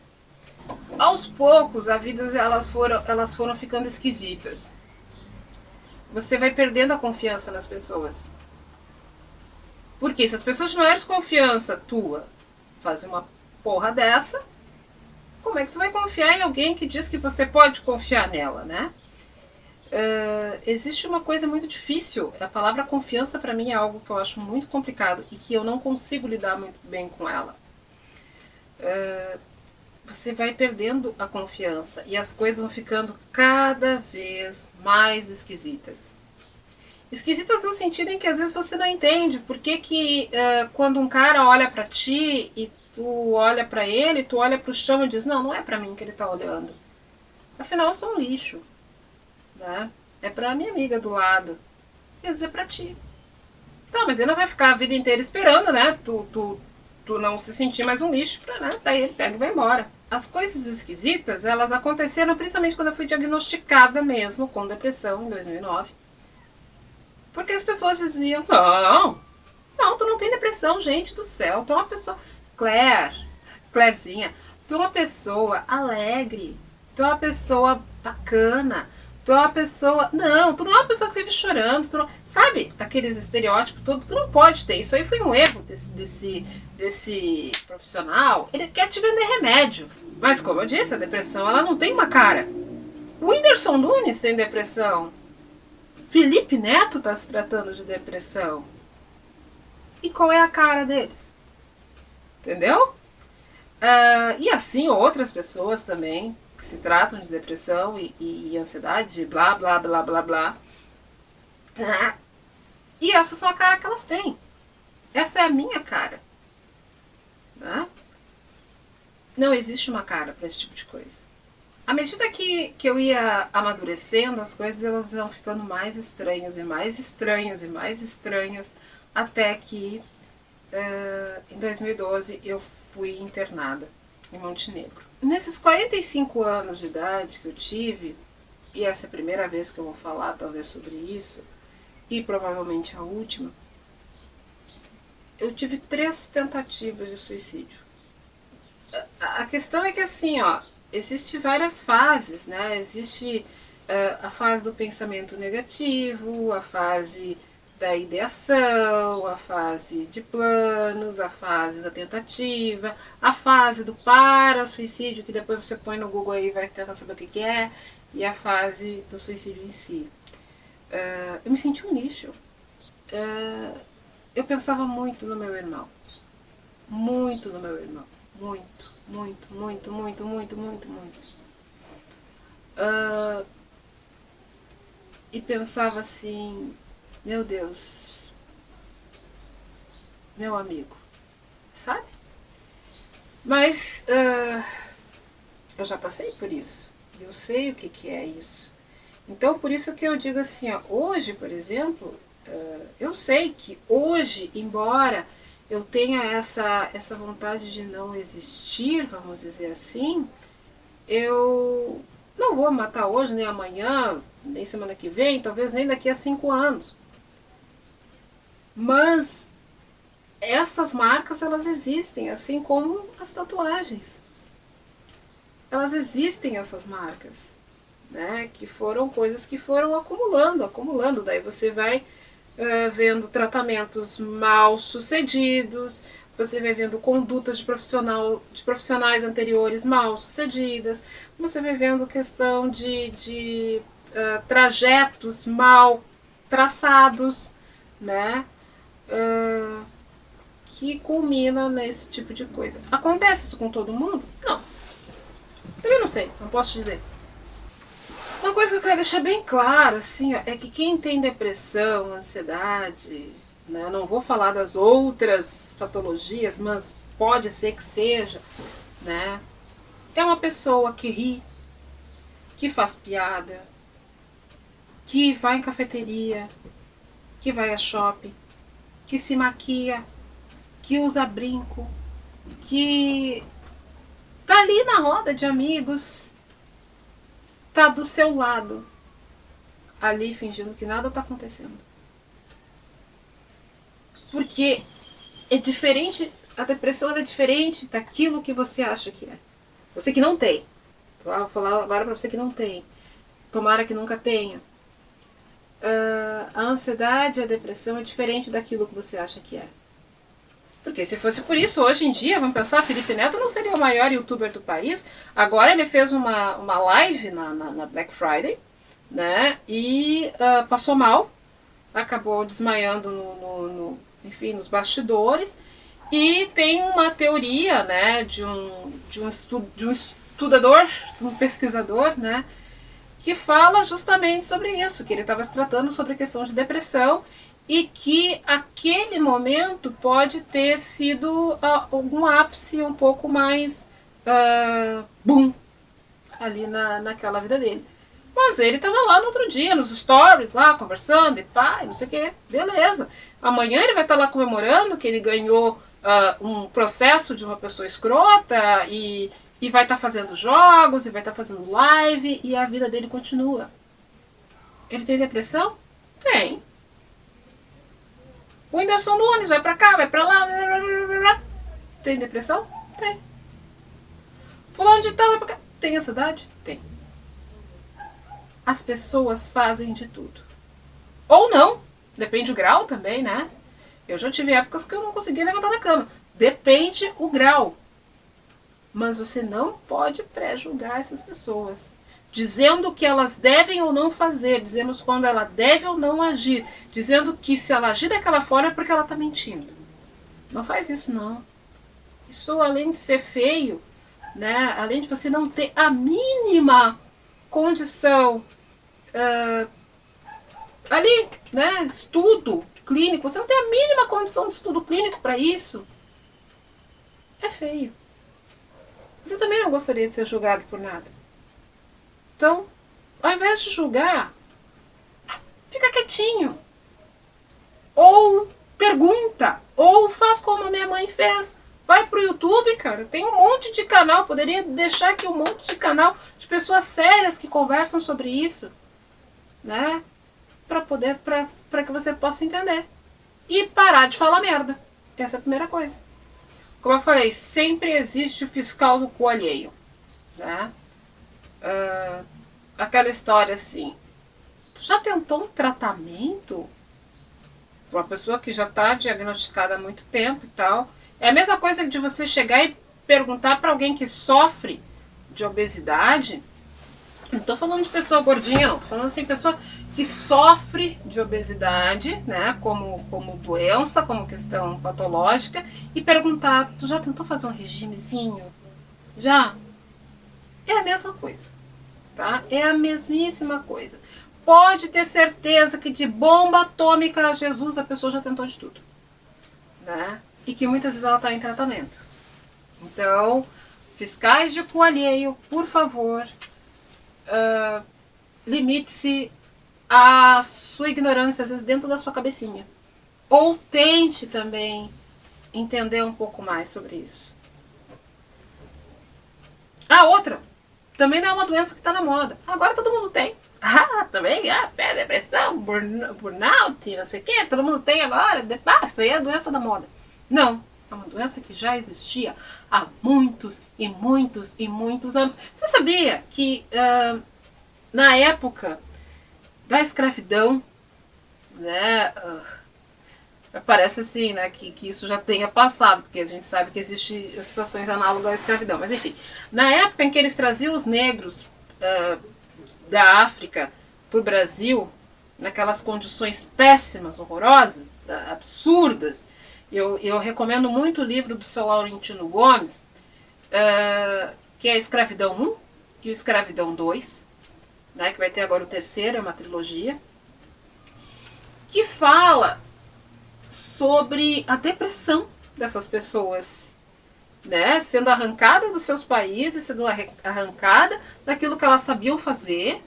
Aos poucos, a vida elas foram ficando esquisitas. Você vai perdendo a confiança nas pessoas. Porque se as pessoas de maior desconfiança tua fazem uma porra dessa, como é que tu vai confiar em alguém que diz que você pode confiar nela, né? Existe uma coisa muito difícil. A palavra confiança para mim é algo que eu acho muito complicado e que eu não consigo lidar muito bem com ela. Você vai perdendo a confiança e as coisas vão ficando cada vez mais esquisitas. Esquisitas no sentido em que às vezes você não entende por que quando um cara olha pra ti e tu olha pra ele, tu olha pro chão e diz, não é pra mim que ele tá olhando. Afinal, eu sou um lixo. Né? É pra minha amiga do lado. Quer dizer, pra ti. Tá, mas ele não vai ficar a vida inteira esperando, né? Tu não se sentir mais um lixo, né? Daí ele pega e vai embora. As coisas esquisitas, elas aconteceram principalmente quando eu fui diagnosticada mesmo com depressão em 2009. Porque as pessoas diziam, não, tu não tem depressão, gente do céu. Tu é uma pessoa... Clairezinha, tu é uma pessoa alegre. Tu é uma pessoa bacana. Tu é uma pessoa... Não, tu não é uma pessoa que vive chorando. Tu não... Sabe, aqueles estereótipos todos, tu não pode ter. Isso aí foi um erro desse profissional. Ele quer te vender remédio. Mas como eu disse, a depressão ela não tem uma cara. O Whindersson Nunes tem depressão. Felipe Neto está se tratando de depressão. E qual é a cara deles? Entendeu? E assim outras pessoas também que se tratam de depressão e ansiedade, blá, blá, blá, blá, blá. E essas são a cara que elas têm. Essa é a minha cara. Não existe uma cara para esse tipo de coisa. À medida que eu ia amadurecendo, as coisas elas iam ficando mais estranhas e mais estranhas e mais estranhas, até que em 2012 eu fui internada em Montenegro. Nesses 45 anos de idade que eu tive, e essa é a primeira vez que eu vou falar talvez sobre isso, e provavelmente a última, eu tive 3 tentativas de suicídio. A questão é que assim, existem várias fases, né? Existe a fase do pensamento negativo, a fase da ideação, a fase de planos, a fase da tentativa, a fase do para-suicídio, que depois você põe no Google aí e vai tentar saber o que é, e a fase do suicídio em si. Eu me senti um lixo. Eu pensava muito no meu irmão. Muito no meu irmão. Muito, muito, muito, muito, muito, muito, muito. E pensava assim, meu Deus, meu amigo, sabe? Mas eu já passei por isso. Eu sei o que é isso. Então, por isso que eu digo assim, hoje, por exemplo, eu sei que hoje, embora eu tenha essa vontade de não existir, vamos dizer assim, eu não vou matar hoje, nem amanhã, nem semana que vem, talvez nem daqui a 5 anos. Mas essas marcas, elas existem, assim como as tatuagens. Elas existem, essas marcas, né? Que foram coisas que foram acumulando. Daí você vai vendo tratamentos mal sucedidos, você vai vendo condutas de profissionais anteriores mal sucedidas, você vai vendo questão de trajetos mal traçados, né? Que culmina nesse tipo de coisa. Acontece isso com todo mundo? Não. Eu não sei, não posso dizer. Uma coisa que eu quero deixar bem claro, assim, é que quem tem depressão, ansiedade, né, não vou falar das outras patologias, mas pode ser que seja, né, é uma pessoa que ri, que faz piada, que vai em cafeteria, que vai a shopping, que se maquia, que usa brinco, que tá ali na roda de amigos, tá do seu lado, ali fingindo que nada tá acontecendo. Porque é diferente, a depressão é diferente daquilo que você acha que é. Você que não tem. Vou falar agora para você que não tem. Tomara que nunca tenha. A ansiedade e a depressão é diferente daquilo que você acha que é. Porque se fosse por isso, hoje em dia, vamos pensar, Felipe Neto não seria o maior youtuber do país. Agora ele fez uma live na Black Friday, né? E passou mal. Acabou desmaiando enfim, nos bastidores. E tem uma teoria, né, de um estudador, um pesquisador, né, que fala justamente sobre isso, que ele estava se tratando sobre a questão de depressão e que aquele momento pode ter sido algum ápice um pouco mais boom ali naquela vida dele. Mas ele estava lá no outro dia, nos stories, lá, conversando e pá, não sei o que, beleza. Amanhã ele vai estar lá comemorando que ele ganhou um processo de uma pessoa escrota e vai estar fazendo jogos, e vai estar fazendo live, e a vida dele continua. Ele tem depressão? Tem. O Whindersson Nunes vai pra cá, vai pra lá. Tem depressão? Tem. Fulano de tal vai pra cá. Tem ansiedade? Tem. As pessoas fazem de tudo. Ou não. Depende do grau também, né? Eu já tive épocas que eu não conseguia levantar da cama. Depende o grau. Mas você não pode pré-julgar essas pessoas. Dizendo o que elas devem ou não fazer. Dizemos quando ela deve ou não agir. Dizendo que se ela agir daquela forma é porque ela está mentindo. Não faz isso, não. Isso, além de ser feio, né? Além de você não ter a mínima condição ali, né? Estudo clínico. Você não tem a mínima condição de estudo clínico para isso. É feio. Você também não gostaria de ser julgado por nada. Então, ao invés de julgar, fica quietinho. Ou pergunta. Ou faz como a minha mãe fez. Vai pro YouTube, cara. Tem um monte de canal. Poderia deixar aqui um monte de canal de pessoas sérias que conversam sobre isso. Né? Para que você possa entender. E parar de falar merda. Essa é a primeira coisa. Como eu falei, sempre existe o fiscal do cu alheio. Né? Aquela história assim, tu já tentou um tratamento para uma pessoa que já está diagnosticada há muito tempo e tal? É a mesma coisa de você chegar e perguntar para alguém que sofre de obesidade. Não estou falando de pessoa gordinha, não. Estou falando assim, pessoa que sofre de obesidade, né, como doença, como questão patológica, e perguntar, tu já tentou fazer um regimezinho? Já? É a mesma coisa, tá? É a mesmíssima coisa. Pode ter certeza que de bomba atômica a Jesus a pessoa já tentou de tudo, né? E que muitas vezes ela está em tratamento. Então, fiscais de cu alheio, por favor, limite-se a sua ignorância, às vezes, dentro da sua cabecinha. Ou tente também entender um pouco mais sobre isso. Outra. Também não é uma doença que está na moda. Agora todo mundo tem. Também, depressão, burnout, não sei o que. Todo mundo tem agora. Isso aí é a doença da moda. Não. É uma doença que já existia há muitos e muitos e muitos anos. Você sabia que na época da escravidão, né, parece assim, né, que isso já tenha passado, porque a gente sabe que existem situações análogas à escravidão, mas enfim, na época em que eles traziam os negros da África para o Brasil, naquelas condições péssimas, horrorosas, absurdas, eu recomendo muito o livro do seu Laurentino Gomes, que é a Escravidão 1 e o Escravidão 2, né, que vai ter agora o terceiro, é uma trilogia, que fala sobre a depressão dessas pessoas, né, sendo arrancada dos seus países, sendo arrancada daquilo que elas sabiam fazer,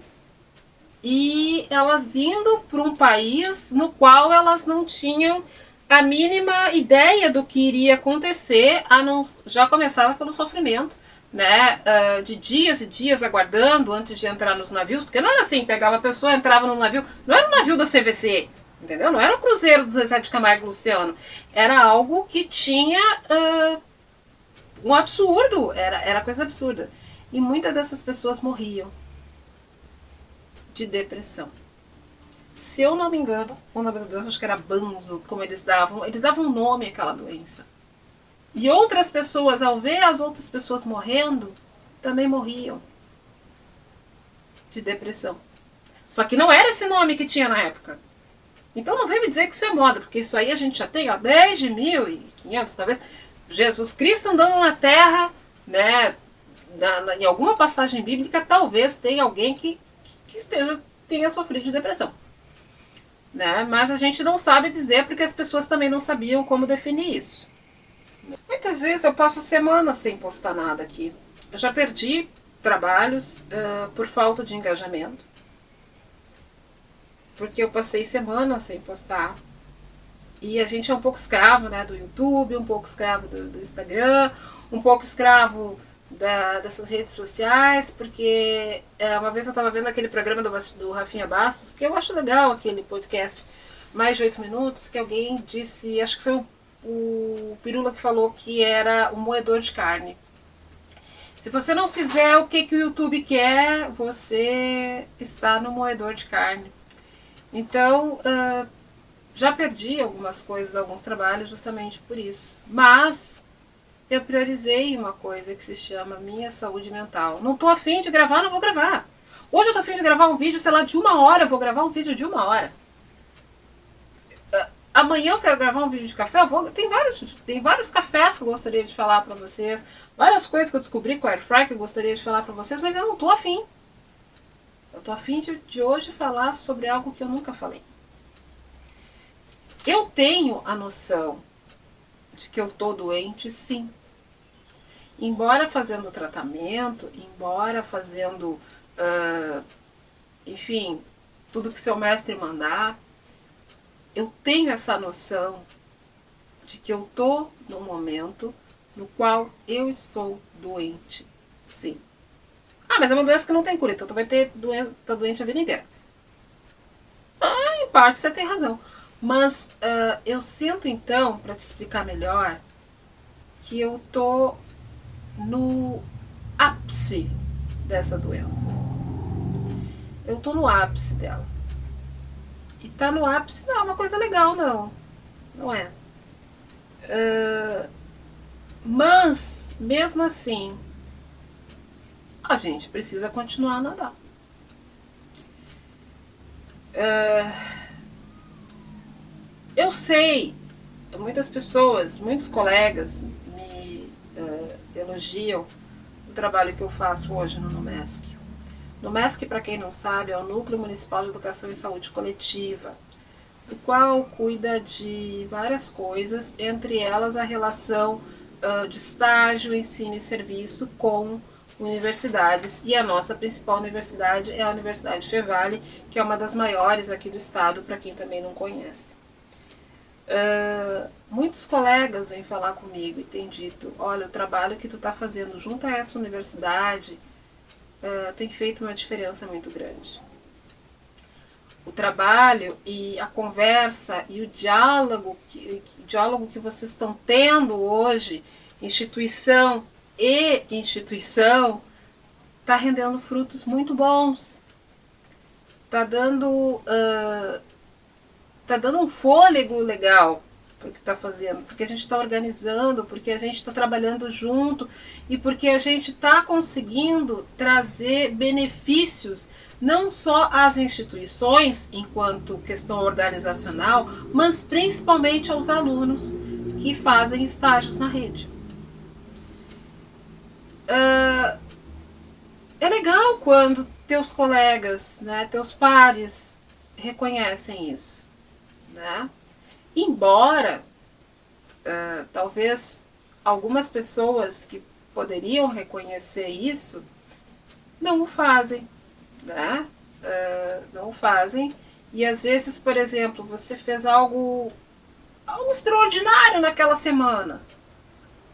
e elas indo para um país no qual elas não tinham a mínima ideia do que iria acontecer, já começava pelo sofrimento, né, de dias e dias aguardando antes de entrar nos navios, porque não era assim, pegava a pessoa, entrava no navio, não era um navio da CVC, entendeu? Não era o cruzeiro do Zezé de Camargo e Luciano, era algo que tinha um absurdo, era coisa absurda. E muitas dessas pessoas morriam de depressão. Se eu não me engano, o nome da doença, acho que era Banzo, como eles davam um nome àquela doença. E outras pessoas, ao ver as outras pessoas morrendo, também morriam de depressão. Só que não era esse nome que tinha na época. Então não vem me dizer que isso é moda, porque isso aí a gente já tem, desde 1500 talvez, Jesus Cristo andando na Terra, né, em alguma passagem bíblica, talvez tenha alguém que tenha sofrido de depressão. Né? Mas a gente não sabe dizer, porque as pessoas também não sabiam como definir isso. Muitas vezes eu passo semanas sem postar nada aqui. Eu já perdi trabalhos por falta de engajamento. Porque eu passei semanas sem postar. E a gente é um pouco escravo, né, do YouTube, um pouco escravo do Instagram, um pouco escravo dessas redes sociais, porque uma vez eu estava vendo aquele programa do Rafinha Bastos, que eu acho legal, aquele podcast mais de 8 minutos, que alguém disse, acho que foi o Pirula que falou que era um moedor de carne. Se você não fizer o que o YouTube quer, você está no moedor de carne. Então, já perdi algumas coisas, alguns trabalhos justamente por isso. Mas eu priorizei uma coisa que se chama minha saúde mental. Não tô afim de gravar, não vou gravar. Hoje eu tô afim de gravar um vídeo, sei lá, de 1 hora, eu vou gravar um vídeo de 1 hora. Amanhã eu quero gravar um vídeo de café, tem vários cafés que eu gostaria de falar pra vocês, várias coisas que eu descobri com a Airfry que eu gostaria de falar pra vocês, mas eu não tô afim. Eu tô afim de hoje falar sobre algo que eu nunca falei. Eu tenho a noção de que eu tô doente, sim. Embora fazendo tratamento, embora fazendo, enfim, tudo que seu mestre mandar, eu tenho essa noção de que eu tô num momento no qual eu estou doente, sim. Mas é uma doença que não tem cura, então tu vai tá doente a vida inteira. Em parte você tem razão. Mas eu sinto então, para te explicar melhor, que eu tô no ápice dessa doença. Eu tô no ápice dela. E tá no ápice não é uma coisa legal, não. Não é. Mas, mesmo assim, a gente precisa continuar a nadar. Eu sei, muitas pessoas, muitos colegas me elogiam o trabalho que eu faço hoje no NUMESC. NUMESC, para quem não sabe, é o Núcleo Municipal de Educação e Saúde Coletiva, o qual cuida de várias coisas, entre elas a relação de estágio, ensino e serviço com universidades, e a nossa principal universidade é a Universidade Fevale, que é uma das maiores aqui do estado, para quem também não conhece. Muitos colegas vêm falar comigo e têm dito, olha, o trabalho que tu está fazendo junto a essa universidade tem feito uma diferença muito grande. O trabalho e a conversa e o diálogo que vocês estão tendo hoje, instituição e instituição, está rendendo frutos muito bons. Está dando um fôlego legal para o que está fazendo, porque a gente está organizando, porque a gente está trabalhando junto e porque a gente está conseguindo trazer benefícios não só às instituições, enquanto questão organizacional, mas principalmente aos alunos que fazem estágios na rede. É legal quando teus colegas, né, teus pares reconhecem isso. Né? Embora talvez algumas pessoas que poderiam reconhecer isso não o fazem, né? Não o fazem, e às vezes, por exemplo, você fez algo algo extraordinário naquela semana.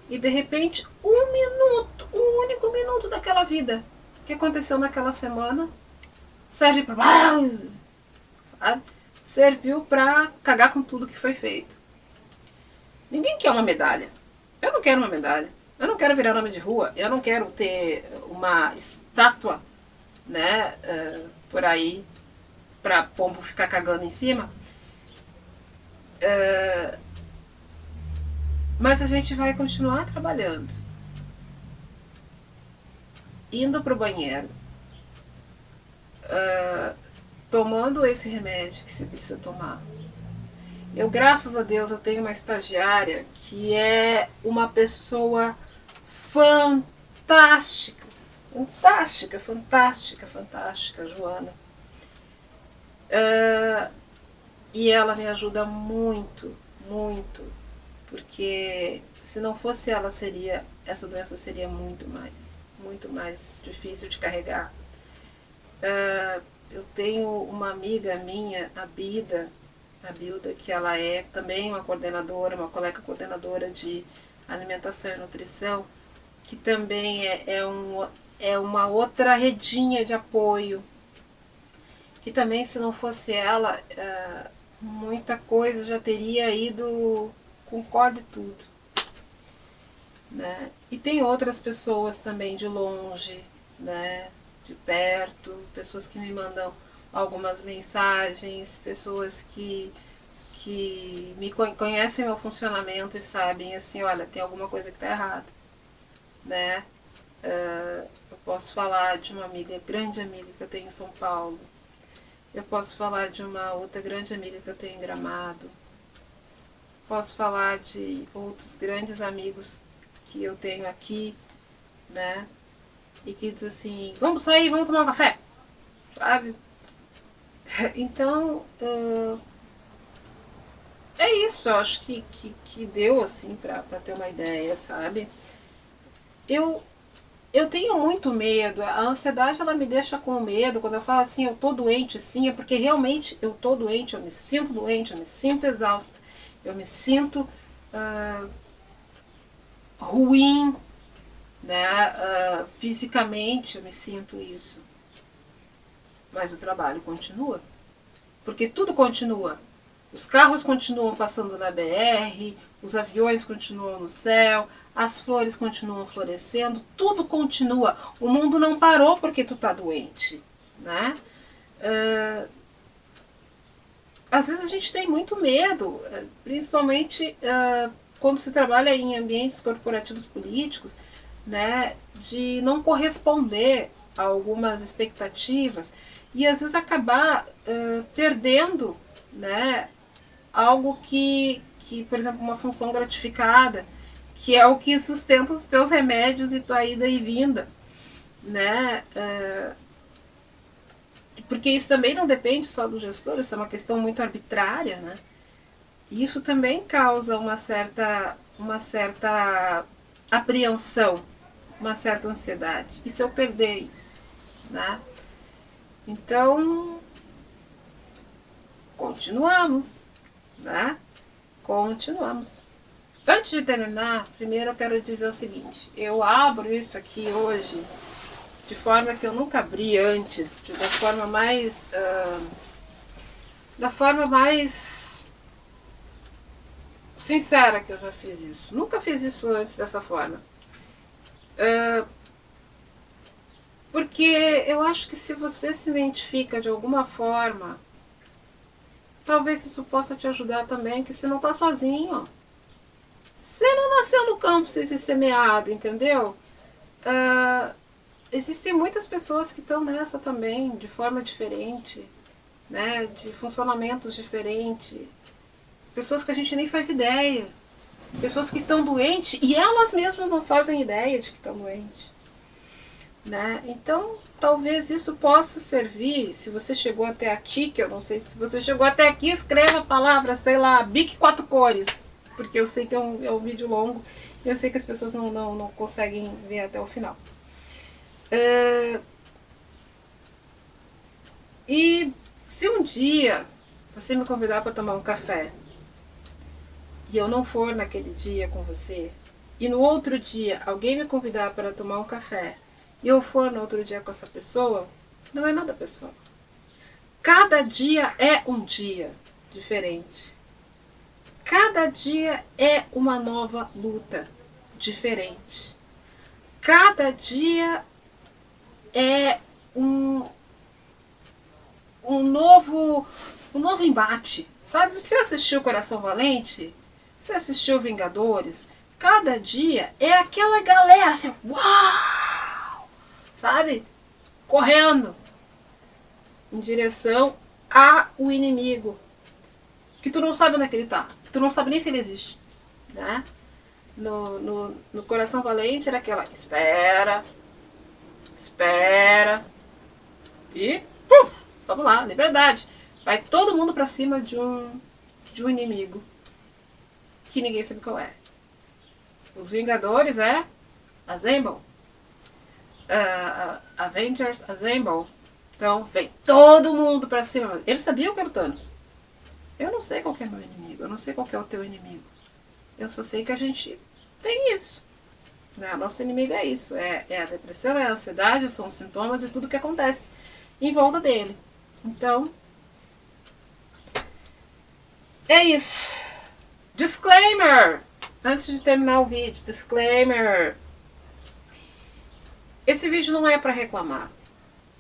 E de repente, um minuto, um único minuto daquela vida que aconteceu naquela semana serve para, sabe? Serviu para cagar com tudo que foi feito. Ninguém quer uma medalha. Eu não quero uma medalha. Eu não quero virar nome de rua. Eu não quero ter uma estátua, né, por aí para pombo ficar cagando em cima. Mas a gente vai continuar trabalhando, indo para o banheiro, tomando esse remédio que você precisa tomar. Eu, graças a Deus, eu tenho uma estagiária que é uma pessoa fantástica, fantástica, fantástica, fantástica, Joana. E ela me ajuda muito, muito, porque se não fosse ela, essa doença seria muito mais difícil de carregar. Eu tenho uma amiga minha, a Bilda, que ela é também uma coordenadora, uma colega coordenadora de alimentação e nutrição, que também é uma outra redinha de apoio, que também, se não fosse ela, muita coisa já teria ido com corda e tudo, né? E tem outras pessoas também de longe, né, de perto, pessoas que me mandam algumas mensagens, pessoas que me conhecem meu funcionamento e sabem assim, olha, tem alguma coisa que está errada, né? Eu posso falar de uma grande amiga que eu tenho em São Paulo. Eu posso falar de uma outra grande amiga que eu tenho em Gramado. Posso falar de outros grandes amigos que eu tenho aqui, né? E que diz assim, vamos sair, vamos tomar um café, sabe? Então, é isso, eu acho que deu assim pra ter uma ideia, sabe? Eu tenho muito medo, a ansiedade ela me deixa com medo, quando eu falo assim, eu tô doente, sim, é porque realmente eu tô doente, eu me sinto doente, eu me sinto exausta, eu me sinto ruim, né? Fisicamente eu me sinto isso. Mas o trabalho continua. Porque tudo continua. Os carros continuam passando na BR, os aviões continuam no céu, as flores continuam florescendo, tudo continua. O mundo não parou porque tu tá doente, né? Às vezes a gente tem muito medo, principalmente quando se trabalha em ambientes corporativos políticos, né, de não corresponder a algumas expectativas e às vezes acabar perdendo, né, algo que, por exemplo, uma função gratificada, que é o que sustenta os teus remédios e tua ida e vinda, né? Porque isso também não depende só do gestor, isso é uma questão muito arbitrária, né? E isso também causa uma certa apreensão, uma certa ansiedade. E se eu perder isso, né? Então, continuamos, né? Continuamos. Antes de terminar, primeiro eu quero dizer o seguinte, eu abro isso aqui hoje de forma que eu nunca abri antes, da forma mais sincera que eu já fiz isso. Nunca fiz isso antes dessa forma. Porque eu acho que se você se identifica de alguma forma, talvez isso possa te ajudar também, que você não está sozinho. Você não nasceu no campo sem ser semeado, entendeu? Existem muitas pessoas que estão nessa também, de forma diferente, né? De funcionamentos diferentes. Pessoas que a gente nem faz ideia. Pessoas que estão doentes e elas mesmas não fazem ideia de que estão doentes. Né? Então, talvez isso possa servir, se você chegou até aqui, que eu não sei se você chegou até aqui, escreva a palavra, sei lá, Bic 4 cores, porque eu sei que é um vídeo longo e eu sei que as pessoas não conseguem ver até o final. E se um dia você me convidar para tomar um café, e eu não for naquele dia com você, e no outro dia alguém me convidar para tomar um café, e eu for no outro dia com essa pessoa, não é nada pessoal. Cada dia é um dia diferente. Cada dia é uma nova luta diferente. Cada dia é um novo embate. Sabe, você assistiu Coração Valente? Você assistiu Vingadores? Cada dia é aquela galera assim, uau! Sabe? Correndo em direção ao inimigo. Que tu não sabe onde é que ele tá. Tu não sabe nem se ele existe. Né? No Coração Valente era aquela espera e vamos lá, liberdade. Vai todo mundo pra cima de um inimigo que ninguém sabe qual é. Os Vingadores é Assemble. Avengers Assemble. Então vem todo mundo pra cima. Eles sabiam que era o Thanos. Eu não sei qual que é meu inimigo. Eu não sei qual que é o teu inimigo. Eu só sei que a gente tem isso. Né? Nosso inimigo é isso. É a depressão, é a ansiedade, são os sintomas e tudo que acontece em volta dele. Então, é isso. Disclaimer! Antes de terminar o vídeo, disclaimer. Esse vídeo não é para reclamar.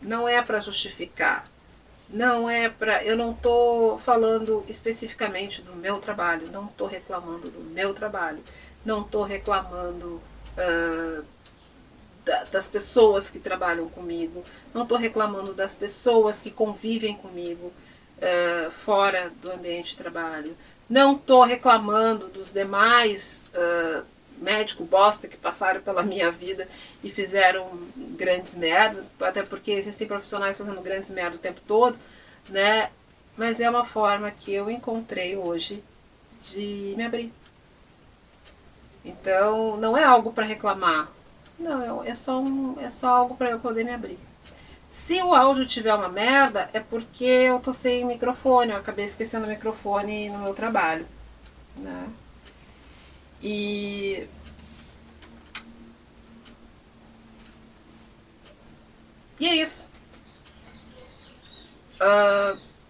Não é para justificar. Não é para... Eu não estou falando especificamente do meu trabalho. Não estou reclamando do meu trabalho. Não estou reclamando das pessoas que trabalham comigo. Não estou reclamando das pessoas que convivem comigo fora do ambiente de trabalho. Não estou reclamando dos demais médicos bosta que passaram pela minha vida e fizeram grandes merdas, até porque existem profissionais fazendo grandes merdas o tempo todo, né? Mas é uma forma que eu encontrei hoje de me abrir. Então, não é algo para reclamar. Não, é só algo para eu poder me abrir. Se o áudio tiver uma merda, é porque eu tô sem microfone. Eu acabei esquecendo o microfone no meu trabalho. Né? E é isso.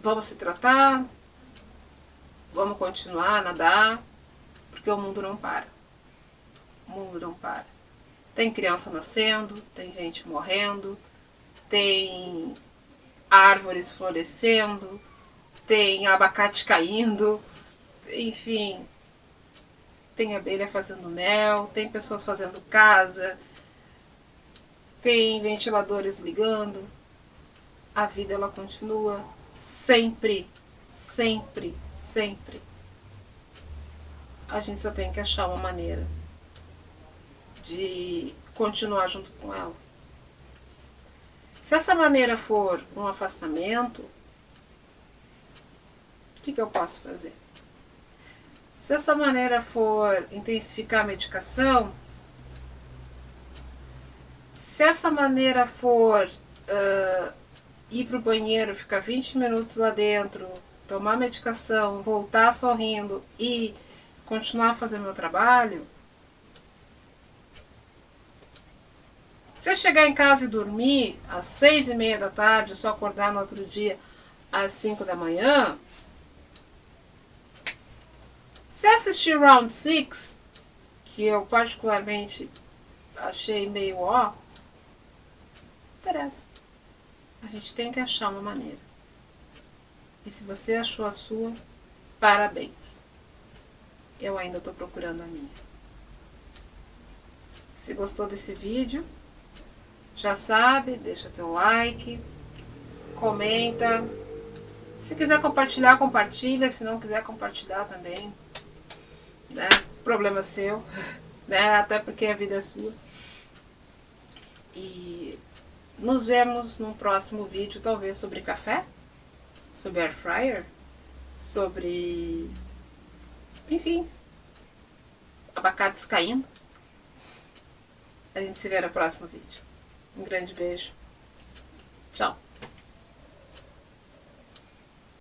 Vamos se tratar. Vamos continuar a nadar. Porque o mundo não para. O mundo não para. Tem criança nascendo, tem gente morrendo, tem árvores florescendo, tem abacate caindo, enfim, tem abelha fazendo mel, tem pessoas fazendo casa, tem ventiladores ligando. A vida ela continua sempre, sempre, sempre. A gente só tem que achar uma maneira de continuar junto com ela. Se essa maneira for um afastamento, o que eu posso fazer? Se essa maneira for intensificar a medicação, se essa maneira for ir para o banheiro, ficar 20 minutos lá dentro, tomar medicação, voltar sorrindo e continuar a fazer meu trabalho, se eu chegar em casa e dormir às 6:30 da tarde, só acordar no outro dia às 5 da manhã, se assistir Round 6, que eu particularmente achei meio não interessa. A gente tem que achar uma maneira. E se você achou a sua, parabéns. Eu ainda estou procurando a minha. Se gostou desse vídeo, já sabe, deixa teu like, comenta. Se quiser compartilhar, compartilha. Se não quiser compartilhar também, né? Problema seu, né? Até porque a vida é sua. E nos vemos num próximo vídeo, talvez sobre café, sobre air fryer, sobre, enfim, abacates caindo. A gente se vê no próximo vídeo. Um grande beijo. Tchau.